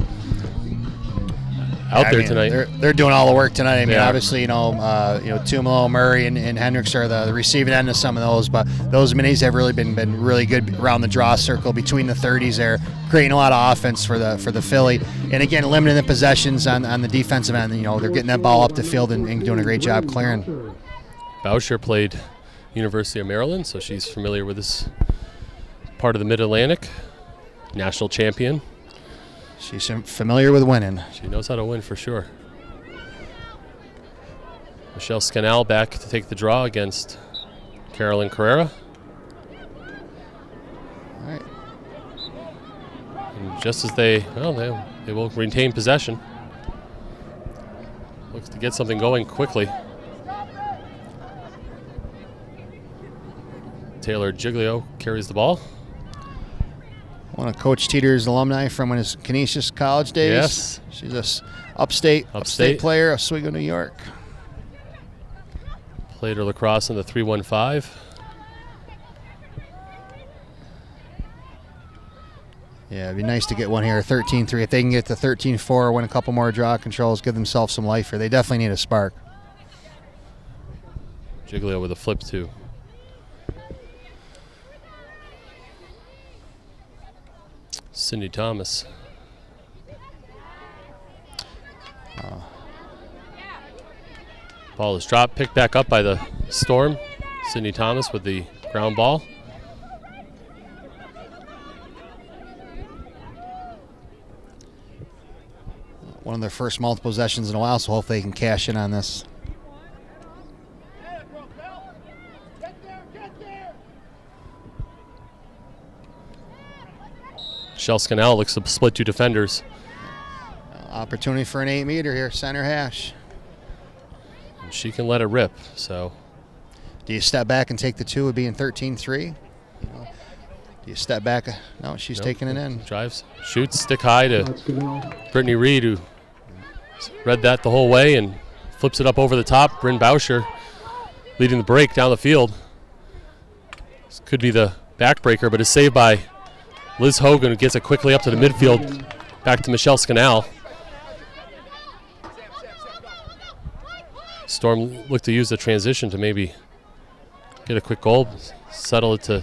out there tonight. They're doing all the work tonight. I mean, obviously, Tumolo, Murray, and Hendricks are the receiving end of some of those, but those minis have really been really good around the draw circle between the 30s there, creating a lot of offense for the Philly, and again, limiting the possessions on the defensive end. They're getting that ball up the field and doing a great job clearing. Boucher played University of Maryland, so she's familiar with this part of the Mid-Atlantic. National champion. She's familiar with winning. She knows how to win for sure. Michelle Scannell back to take the draw against Carolyn Carrera. All right. And just as they will retain possession. Looks to get something going quickly. Taylor Giglio carries the ball. One of Coach Teeter's alumni from his Canisius College days. Yes. She's a upstate player, Oswego, New York. Played her lacrosse in the 3-1-5. Yeah, it'd be nice to get one here, 13-3. If they can get to 13-4, win a couple more draw controls, give themselves some life here. They definitely need a spark. Giglio with a flip too. Cindy Thomas. Ball is dropped, picked back up by the Storm. Cindy Thomas with the ground ball. One of their first multiple possessions in a while, so hopefully they can cash in on this. Michelle Scannell looks to split 2 defenders. Opportunity for an 8-meter here, center hash. And she can let it rip, so. Do you step back and take the 2 with being 13-3? Do you step back? No, she's taking it in. Drives, shoots, stick high to Brittany Reed, who read that the whole way and flips it up over the top. Bryn Boucher leading the break down the field. This could be the backbreaker, but is saved by Liz Hogan, who gets it quickly up to the midfield, back to Michelle Scannell. Storm looked to use the transition to maybe get a quick goal, settle it to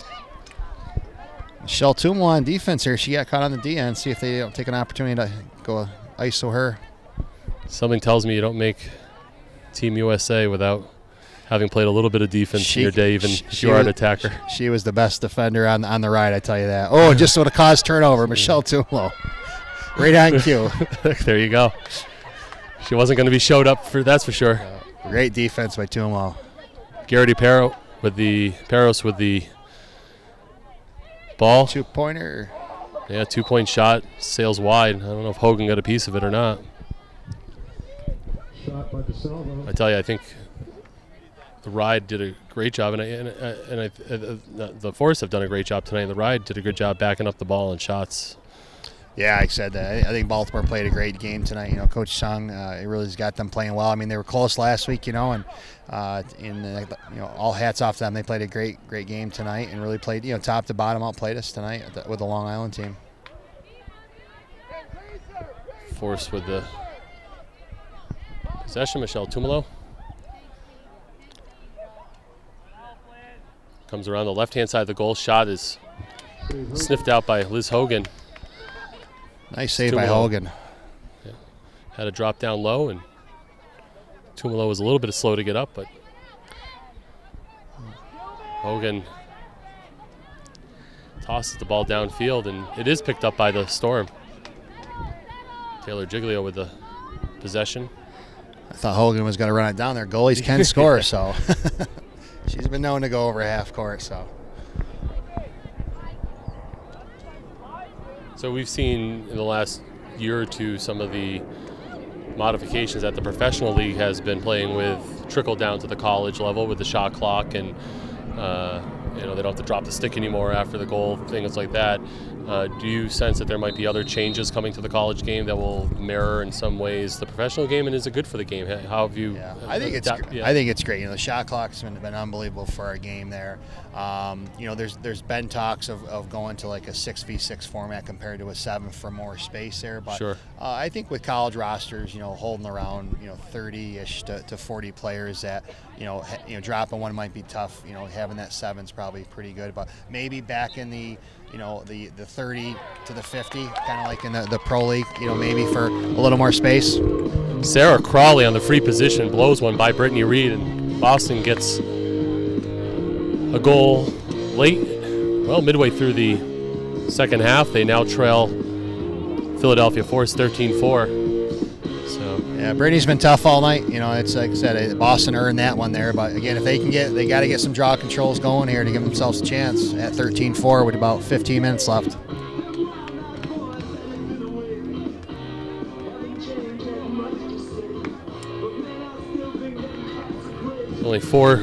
Michelle Tumolo on defense here. She got caught on the D end. See if they don't take an opportunity to go ISO her. Something tells me you don't make Team USA without having played a little bit of defense in your day, even if you are an attacker. She was the best defender on the ride, I tell you that. Oh, just would have caused turnover. Michelle Tumolo. Right on cue. There you go. She wasn't going to be showed up for that's for sure. Great defense by Tumolo. Garrity-Parros with the ball. 2-pointer. Yeah, 2-point shot, sails wide. I don't know if Hogan got a piece of it or not. Shot by DiSalvo. I tell you, I think the Ride did a great job, and the Force have done a great job tonight. The Ride did a good job backing up the ball and shots. Yeah, I said that. I think Baltimore played a great game tonight. You know, Coach Sung, it really has got them playing well. I mean, they were close last week, you know, and all hats off to them. They played a great game tonight and really played, you know, top to bottom outplayed us tonight with the Long Island team. Force with the possession. Michelle Tumolo comes around the left-hand side of the goal. Shot is sniffed out by Liz Hogan. Nice save by Hogan. Yeah. Had a drop down low, and Tumolo was a little bit slow to get up, but Hogan tosses the ball downfield, and it is picked up by the Storm. Taylor Giglio with the possession. I thought Hogan was going to run it down there. Goalies can score, so she's been known to go over half court. So we've seen in the last year or two some of the modifications that the professional league has been playing with trickle down to the college level with the shot clock, and they don't have to drop the stick anymore after the goal, things like that. Do you sense that there might be other changes coming to the college game that will mirror in some ways the professional game, and is it good for the game? How have you? Yeah, I think it's great. You know, the shot clock's been unbelievable for our game there. There's been talks of going to like a 6v6 format compared to a 7 for more space there, but sure. I think with college rosters, holding around 30-ish to 40 players, that dropping one might be tough. Having that 7's probably pretty good, but maybe back in the 30 to the 50, kind of like in the pro league, maybe for a little more space. Sarah Crawley on the free position blows one by Brittany Reed, and Boston gets a goal late, midway through the second half. They now trail Philadelphia Force 13-4. Yeah, Brittany's been tough all night. It's like I said, Boston earned that one there. But again, if they got to get some draw controls going here to give themselves a chance at 13-4 with about 15 minutes left. Only four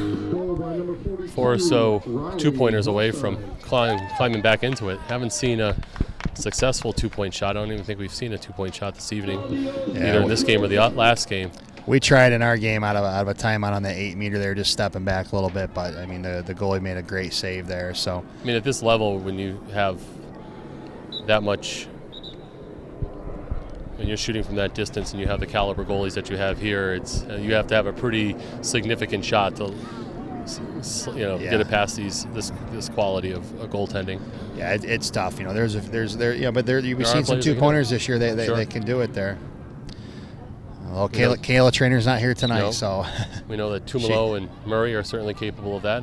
or so 2-pointers away from climbing back into it. Haven't seen a successful 2-point shot. I don't even think we've seen a 2-point shot this evening, either in this game or the last game. We tried in our game out of a timeout on the 8-meter there, just stepping back a little bit, but I mean the goalie made a great save there. So I mean, at this level, when you have that much, when you're shooting from that distance and you have the caliber goalies that you have here, you have to have a pretty significant shot to get it past this quality of goaltending. Yeah, it's tough. We've seen some 2-pointers this year. They can do it there. Well, Kayla Trainer's not here tonight, so we know that Tumolo and Murray are certainly capable of that.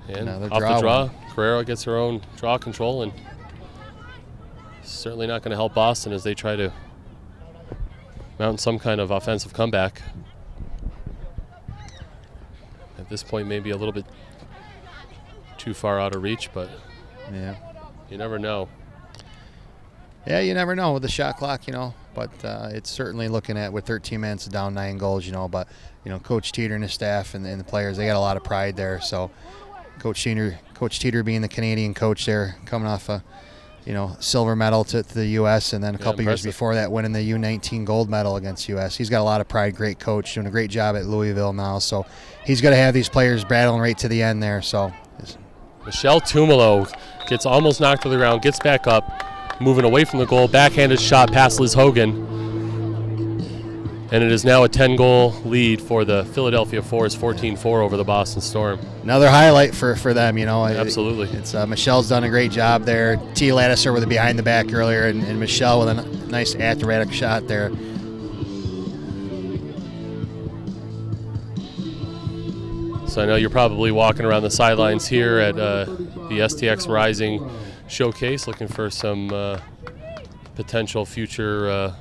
And off the draw, Carrera gets her own draw control, and certainly not going to help Boston as they try to mount some kind of offensive comeback. At this point, maybe a little bit too far out of reach, but you never know. Yeah, you never know with the shot clock, but it's certainly looking at with 13 minutes down 9 goals, but Coach Teeter and his staff and the players, they got a lot of pride there. So Coach Teeter being the Canadian coach there, coming off a silver medal to the U.S. and then a couple years before that winning the U19 gold medal against U.S. He's got a lot of pride, great coach, doing a great job at Louisville now. So he's going to have these players battling right to the end there. So Michelle Tumolo gets almost knocked to the ground, gets back up, moving away from the goal, backhanded shot past Liz Hogan. And it is now a 10-goal lead for the Philadelphia Force, 14-4 over the Boston Storm. Another highlight for them, you know. Absolutely. It's Michelle's done a great job there. T. Ladouceur with a behind the back earlier, and Michelle with a nice acrobatic shot there. So I know you're probably walking around the sidelines here at the STX Rising Showcase looking for some potential future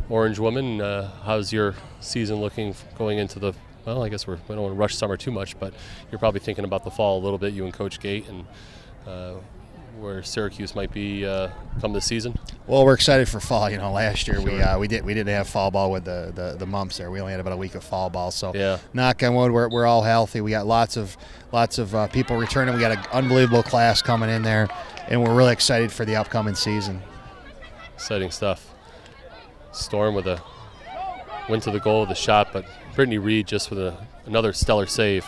Orange woman. How's your season looking going into the, well, I guess we don't want to rush summer too much, but you're probably thinking about the fall a little bit, you and Coach Gate, and where Syracuse might be come this season? Well, we're excited for fall. You know, last year we didn't have fall ball with the mumps there. We only had about a week of fall ball. So yeah. Knock on wood, we're all healthy. We got lots of people returning. We got an unbelievable class coming in there, and we're really excited for the upcoming season. Exciting stuff. Storm with a went to the goal with a shot, but Brittany Reed just with another stellar save.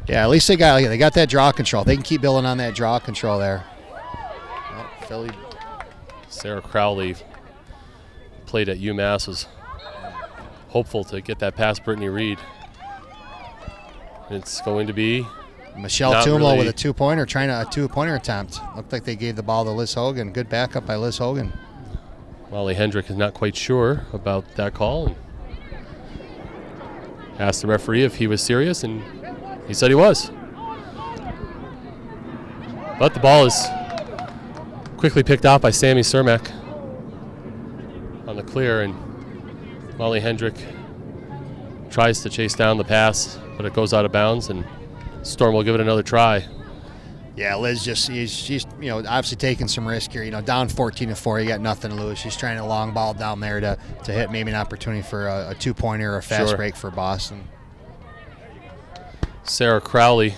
Yeah, at least they got that draw control. They can keep building on that draw control there. Oh, Philly. Sarah Crowley played at UMass, was hopeful to get that past Brittany Reed. It's going to be Michelle Tumolo with a two-pointer attempt. Looked like they gave the ball to Liz Hogan. Good backup by Liz Hogan. Molly Hendrick is not quite sure about that call. Asked the referee if he was serious, and he said he was. But the ball is quickly picked off by Sammy Cermack on the clear, and Molly Hendrick tries to chase down the pass, but it goes out of bounds, and Storm will give it another try. Yeah, Liz she's obviously taking some risk here. Down 14-4, you got nothing to lose. She's trying a long ball down there to hit maybe an opportunity for a two-pointer or a fast break for Boston. Sarah Crowley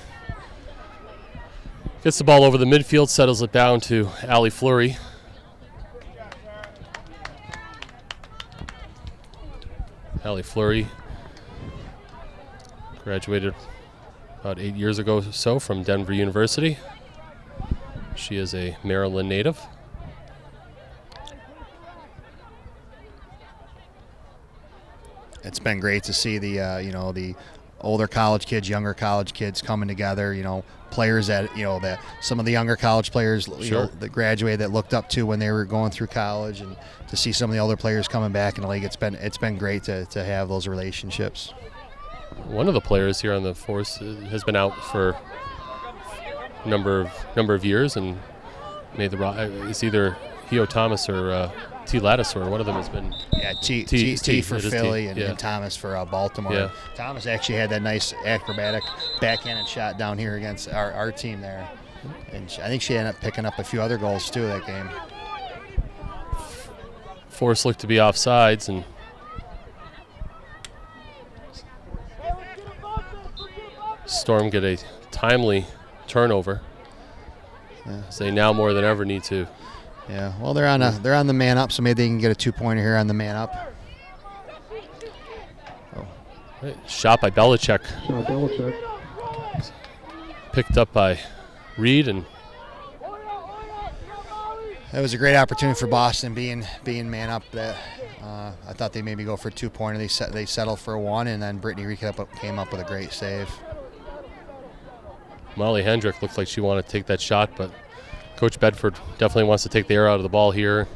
gets the ball over the midfield, settles it down to Allie Fleury. Allie Fleury graduated about 8 years ago or so from Denver University. She is a Maryland native. It's been great to see the older college kids, younger college kids coming together. Players that some of the younger college players that graduated that looked up to when they were going through college, and to see some of the older players coming back in the league. It's been great to have those relationships. One of the players here on the Force has been out for a number of years and made it's either Hio Thomas or T. Ladouceur. One of them has been. Yeah, T for Philly and Thomas for Baltimore. Yeah. Thomas actually had that nice acrobatic backhanded shot down here against our team there, and I think she ended up picking up a few other goals too that game. Force looked to be offsides, and Storm get a timely turnover. Yeah. So they now more than ever need to. Yeah, well, they're on the man up, so maybe they can get a two-pointer here on the man up. Oh. Right. Shot by Belichick. Picked up by Reed, and that was a great opportunity for Boston being man up. That I thought they maybe go for a two-pointer. They settled for one, and then Brittany Reed came up with a great save. Molly Hendrick looked like she wanted to take that shot, but Coach Bedford definitely wants to take the air out of the ball here,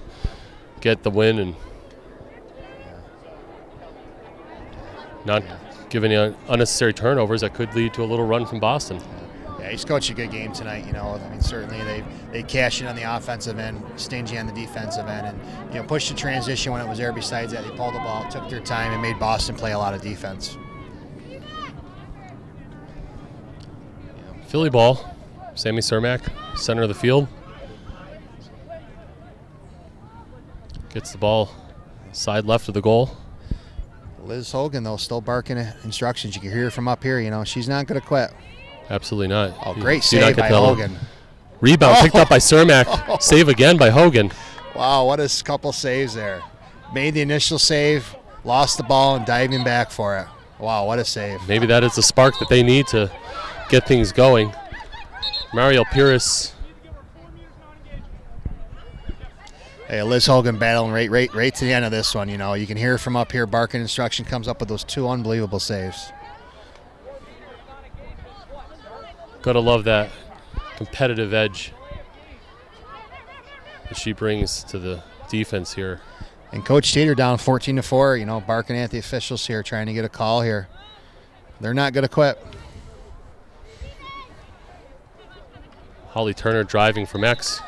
get the win, and not give any unnecessary turnovers that could lead to a little run from Boston. Yeah, he's coached a good game tonight. Certainly they cashed in on the offensive end, stingy on the defensive end, and pushed the transition when it was there. Besides that, they pulled the ball, took their time, and made Boston play a lot of defense. Philly ball, Sammy Cermack, center of the field. Gets the ball side left of the goal. Liz Hogan, though, still barking instructions. You can hear her from up here. She's not going to quit. Absolutely not. Oh, great save by Hogan. Rebound picked up by Cermack. Save again by Hogan. Wow, what a couple saves there. Made the initial save, lost the ball, and diving back for it. Wow, what a save. Maybe that is the spark that they need to get things going. Mario Pires. Hey, Liz Hogan battling right to the end of this one. You know, you can hear from up here. Barking instruction comes up with those 2 unbelievable saves. Gotta love that competitive edge that she brings to the defense here. And Coach Tater down 14-4. You know, barking at the officials here, trying to get a call here. They're not gonna quit. Holly Turner driving from X.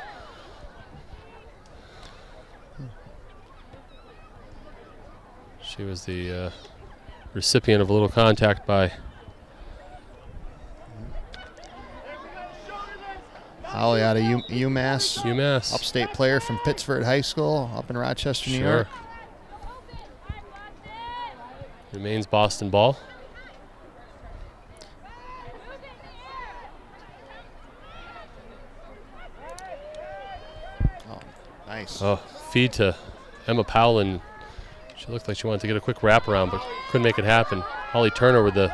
She was the recipient of a little contact by Holly out of UMass. UMass. Upstate player from Pittsford High School up in Rochester, New Sure. York. Remains Boston ball. Oh, nice. Oh, feed to Emma Powlin. She looked like she wanted to get a quick wraparound, but couldn't make it happen. Holly Turner with the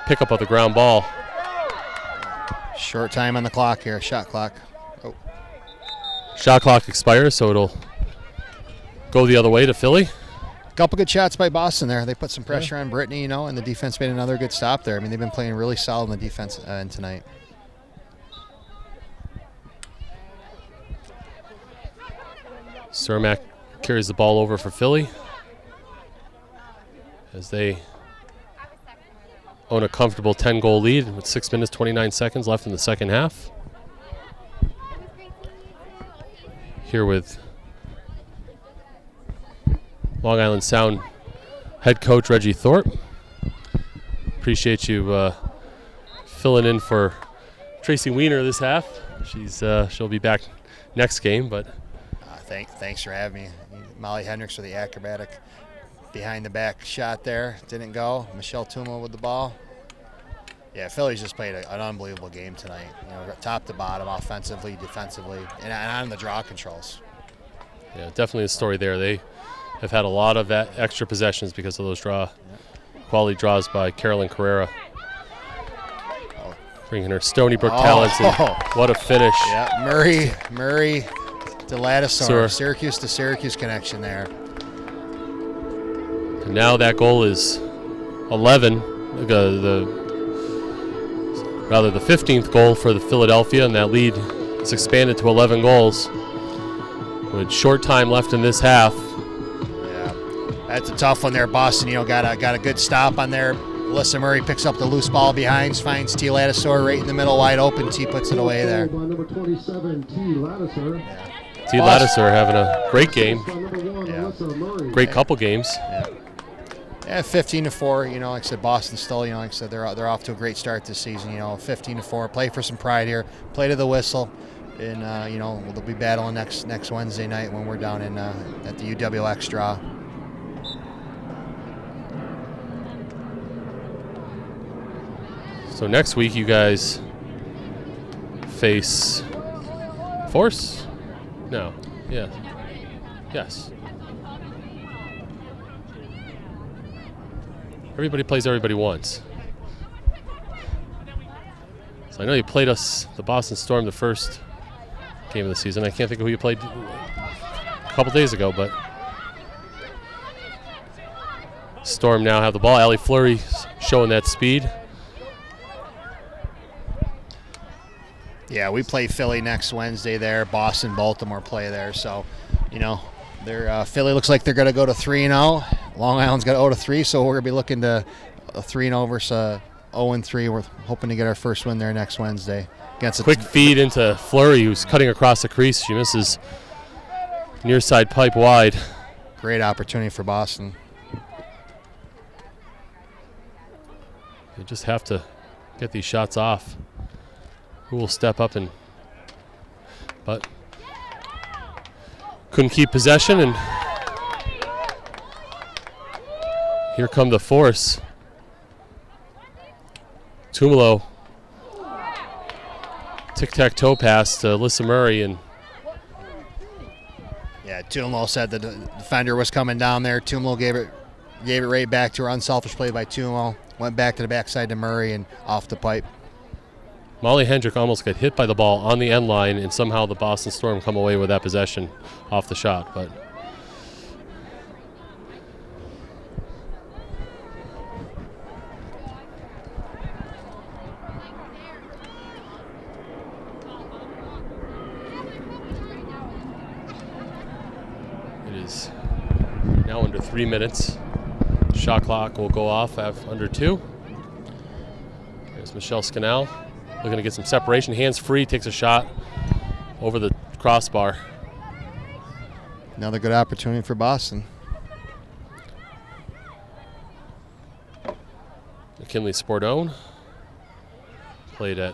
pickup of the ground ball. Short time on the clock here, shot clock. Oh, Shot clock expires, so it'll go the other way to Philly. couple good shots by Boston there. They put some pressure on Brittany, you know, and the defense made another good stop there. I mean, they've been playing really solid in the defense end tonight. Cermack carries the ball over for Philly as they own a comfortable 10-goal lead with 6 minutes, 29 seconds left in the second half. Here with Long Island Sound head coach Reggie Thorpe. Appreciate you filling in for Tracy Weiner this half. She'll be back next game, but Thanks for having me. Molly Hendricks with the acrobatic behind the back shot there. Didn't go. Michelle Tumolo with the ball. Yeah, Philly's just played an unbelievable game tonight. You know, top to bottom, offensively, defensively, and on the draw controls. yeah, definitely a story there. They have had a lot of extra possessions because of those quality draws by Carolyn Carrera. Bringing her Stony Brook talents in. What a finish. Yeah, Murray to Ladouceur. Syracuse to Syracuse connection there. And now that goal is 11, the 15th goal for the Philadelphia, and that lead is expanded to 11 goals. With short time left in this half. Yeah, that's a tough one there. Boston, you know, got a good stop on there. Alyssa Murray picks up the loose ball behind, finds T. Ladouceur right in the middle, wide open. T puts it away there. By number 27, T. Ladouceur. Yeah. T. Ladouceur having a great game, By number 1, Yeah. Alyssa Murray. great couple games. Yeah, 15-4. You know, like I said, Boston still. You know, like I said, they're off to a great start this season. You know, 15-4. Play for some pride here. Play to the whistle, and you know, they'll be battling next Wednesday night when we're down in at the UWLX draw. So next week you guys face Force? No. Yeah. Yes. Everybody plays everybody once. So I know you played us, the Boston Storm, the first game of the season. I can't think of who you played a couple days ago, but Storm now have the ball. Allie Fleury showing that speed. Yeah, we play Philly next Wednesday there. Boston, Baltimore play there. So, you know, Philly looks like they're going to go to 3-0. Long Island's got 0-3, so we're going to be looking to a 3-0 versus 0-3. We're hoping to get our first win there next Wednesday. Against Quick feed into Fleury, who's cutting across the crease. She misses near side pipe wide. Great opportunity for Boston. You just have to get these shots off. Who will step up but couldn't keep possession, and here come the Force. Tumolo, tic-tac-toe pass to Alyssa Murray, and Yeah, Tumolo said the defender was coming down there. Tumolo gave it right back to her. Unselfish play by Tumolo. Went back to the backside to Murray and off the pipe. Molly Hendrick almost got hit by the ball on the end line, and somehow the Boston Storm come away with that possession off the shot. But it is now under 3 minutes. Shot clock will go off at under 2. There's Michelle Scannell looking to get some separation. Hands free, takes a shot over the crossbar. Another good opportunity for Boston. McKinley Sportone played at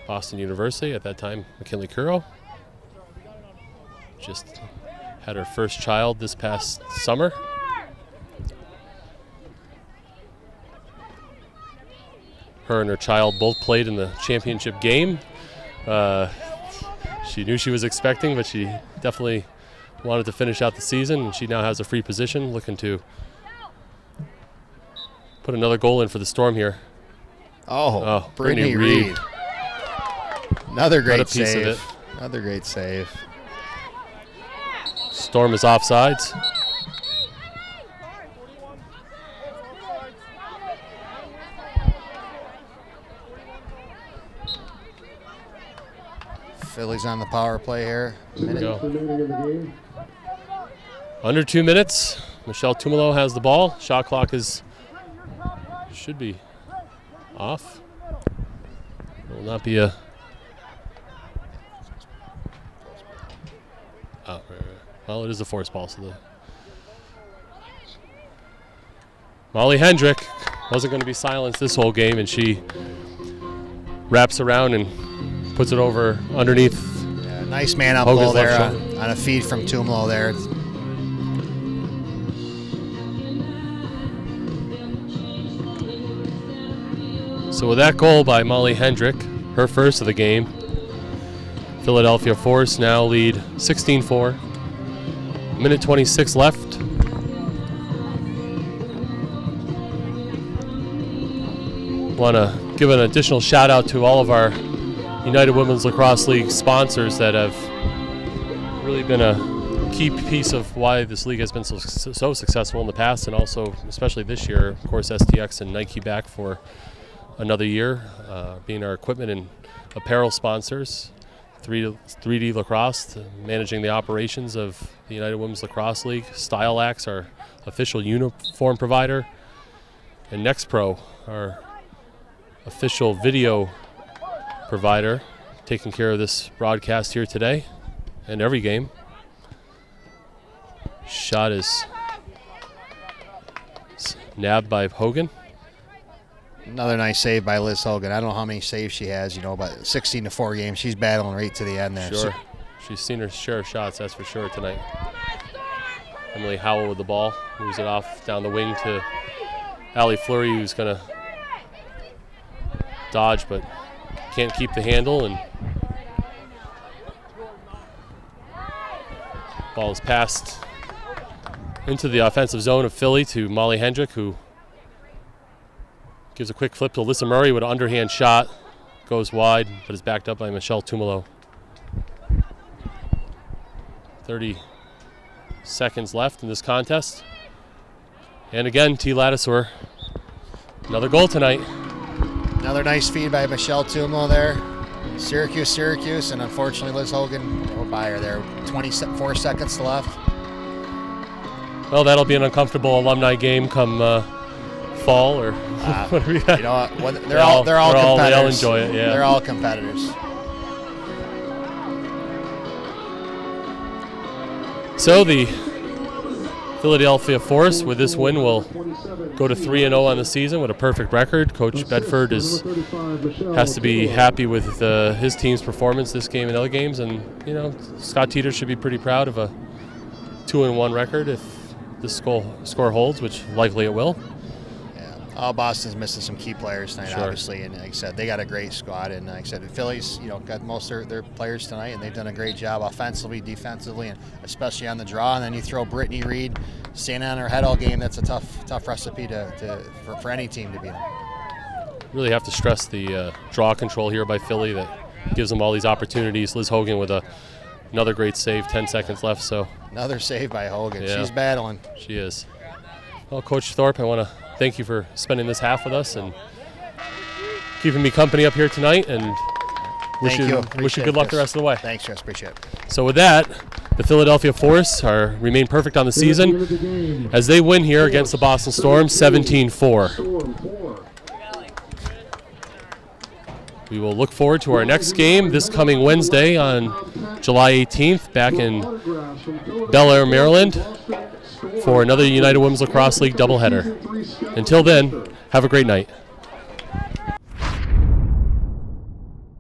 Boston University. At that time, McKinley Curro. Just had her first child this past summer. Her and her child both played in the championship game. She knew she was expecting, but she definitely wanted to finish out the season, and she now has a free position, looking to put another goal in for the Storm here. Oh, Brittany Reed. Another great piece save. of it. Another great save. Storm is offsides. Phillies on the power play here. There we go. Remaining in the game. Under 2 minutes. Michelle Tumolo has the ball. Shot clock should be off. It will not be a. Oh, well, it is a force ball. So the Molly Hendrick wasn't going to be silenced this whole game, and she wraps around and puts it over underneath. Yeah, nice man up Hogan's goal there left shoulder. on a feed from Tumolo there. So with that goal by Molly Hendrick, her first of the game, Philadelphia Force now lead 16-4. Minute 26 left. Want to give an additional shout out to all of our United Women's Lacrosse League sponsors that have really been a key piece of why this league has been so successful in the past, and also especially this year. Of course, STX and Nike back for another year, being our equipment and apparel sponsors. 3D Lacrosse, managing the operations of the United Women's Lacrosse League. StyleX, our official uniform provider. And NextPro, our official video provider, taking care of this broadcast here today and every game. Shot is nabbed by Hogan. Another nice save by Liz Hogan. I don't know how many saves she has, but 16-4 games. She's battling right to the end there. Sure. She's seen her share of shots, that's for sure, tonight. Emily Howell with the ball. Moves it off down the wing to Allie Fleury, who's going to dodge, but can't keep the handle. And ball is passed into the offensive zone of Philly to Molly Hendrick, who gives a quick flip to Alyssa Murray with an underhand shot. Goes wide, but is backed up by Michelle Tumolo. 30 seconds left in this contest. And again, T. Ladouceur. Another goal tonight. Another nice feed by Michelle Tumolo there. Syracuse, and unfortunately Liz Hogan go by her there. 24 seconds left. Well, that'll be an uncomfortable alumni game come fall, or what do we got? You know what? They're all competitors. They all enjoy it. Yeah, they're all competitors. So the Philadelphia Force, with this win, will go to 3-0 on the season with a perfect record. Coach Bedford has to be happy with his team's performance this game and other games, and Scott Teeter should be pretty proud of a 2-1 record if this score holds, which likely it will. Boston's missing some key players tonight, Sure. obviously, and like I said, they got a great squad. And like I said, the Phillies, got most of their players tonight, and they've done a great job offensively, defensively, and especially on the draw. And then you throw Brittany Reed standing on her head all game. That's a tough recipe for any team to beat them. really have to stress the draw control here by Philly that gives them all these opportunities. Liz Hogan with another great save, 10 seconds left. So Another save by Hogan. Yeah. She's battling. She is. Well, Coach Thorpe, I want to thank you for spending this half with us and keeping me company up here tonight, and wish you good luck the rest of the way. Thanks, Chris. Appreciate it. So with that, the Philadelphia Force remain perfect on the season as they win here against the Boston Storm 17-4. We will look forward to our next game this coming Wednesday on July 18th back in Bel Air, Maryland for another United Women's Lacrosse League doubleheader. Until then, have a great night.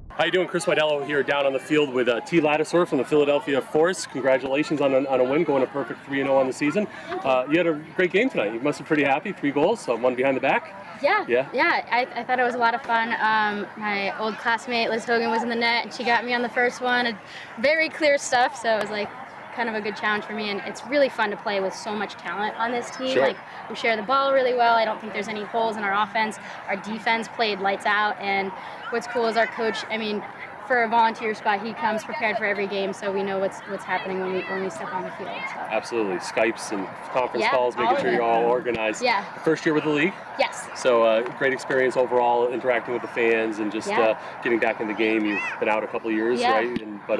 How you doing? Chris Widello here down on the field with T. Ladouceur from the Philadelphia Force. Congratulations on a win, going a perfect 3-0 on the season. You had a great game tonight. You must be pretty happy. 3 goals, so one behind the back. Yeah. I thought it was a lot of fun. My old classmate Liz Hogan was in the net, and she got me on the first one. Very clear stuff, so it was like kind of a good challenge for me, and it's really fun to play with so much talent on this team. Sure. Like, we share the ball really well. I don't think there's any holes in our offense. Our defense played lights out, and what's cool is our coach, I mean, for a volunteer spot, he comes prepared for every game, so we know what's happening when we step on the field. So. Absolutely. Skypes and conference Yeah, calls, making all sure of you're it. all organized. Yeah. First year with the league? Yes. So great experience overall, interacting with the fans and just getting back in the game. You've been out a couple of years, Yeah. right? But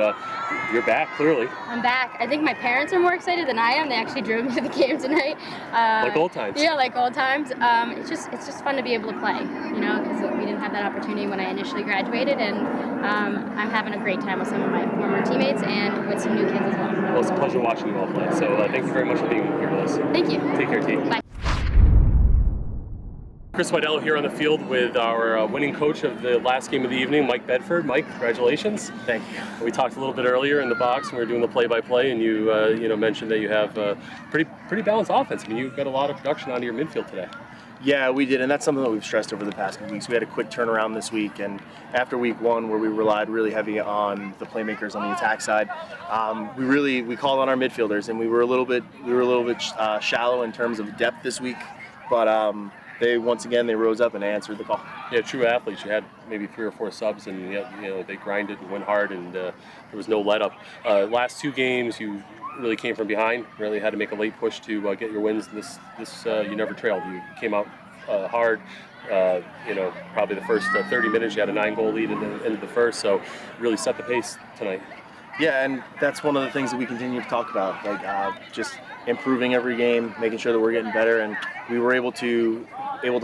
you're back, clearly. I'm back. I think my parents are more excited than I am. They actually drove me to the game tonight. Like old times. Yeah, like old times. It's just fun to be able to play, you know, because we didn't have that opportunity when I initially graduated, and I'm having a great time with some of my former teammates and with some new kids as well. Well, it's a pleasure watching you all play. So thank you very much for being here with us. Thank you. Take care, team. Bye. Chris Widello here on the field with our winning coach of the last game of the evening, Mike Bedford. Mike, congratulations. Thank you. We talked a little bit earlier in the box when we were doing the play-by-play, and you mentioned that you have a pretty balanced offense. I mean, you've got a lot of production onto your midfield today. Yeah, we did, and that's something that we've stressed over the past few weeks. We had a quick turnaround this week, and after week 1, where we relied really heavy on the playmakers on the attack side, we called on our midfielders, and we were a little bit shallow in terms of depth this week, but they rose up and answered the call. Yeah, true athletes. You had maybe 3 or 4 subs, and they grinded and went hard, and there was no let up. Last 2 games, you really came from behind. Really had to make a late push to get your wins. This you never trailed. You came out hard. Probably the first 30 minutes, you had a 9-goal lead in the end of the first. So really set the pace tonight. Yeah, and that's one of the things that we continue to talk about, like just improving every game, making sure that we're getting better, and we were able to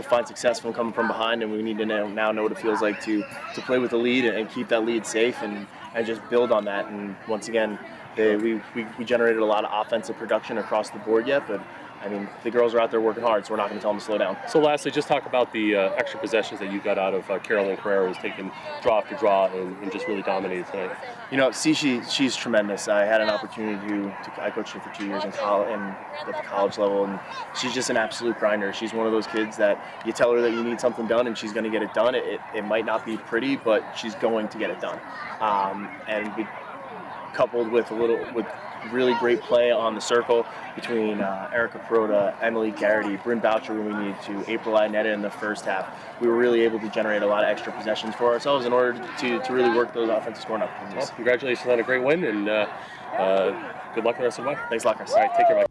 find success from coming from behind, and we need to now know what it feels like to play with the lead and keep that lead safe and just build on that. And once again, we generated a lot of offensive production across the board yet, but I mean, the girls are out there working hard, so we're not going to tell them to slow down. So lastly, just talk about the extra possessions that you got out of Carolyn Carrera, who's taken draw after draw and just really dominated tonight. You know, she's tremendous. I had an opportunity I coached her for 2 years in college and at the college level, and she's just an absolute grinder. She's one of those kids that you tell her that you need something done, and she's going to get it done. It might not be pretty, but she's going to get it done. And we coupled with really great play on the circle between Erica Perrotta, Emily Garrity, Bryn Boucher when we needed to, April Inetta in the first half. We were really able to generate a lot of extra possessions for ourselves in order to really work those offensive scoring opportunities. Well, congratulations on a great win, and good luck the rest of the way. Thanks a lot, Chris. All right, take care, Mike.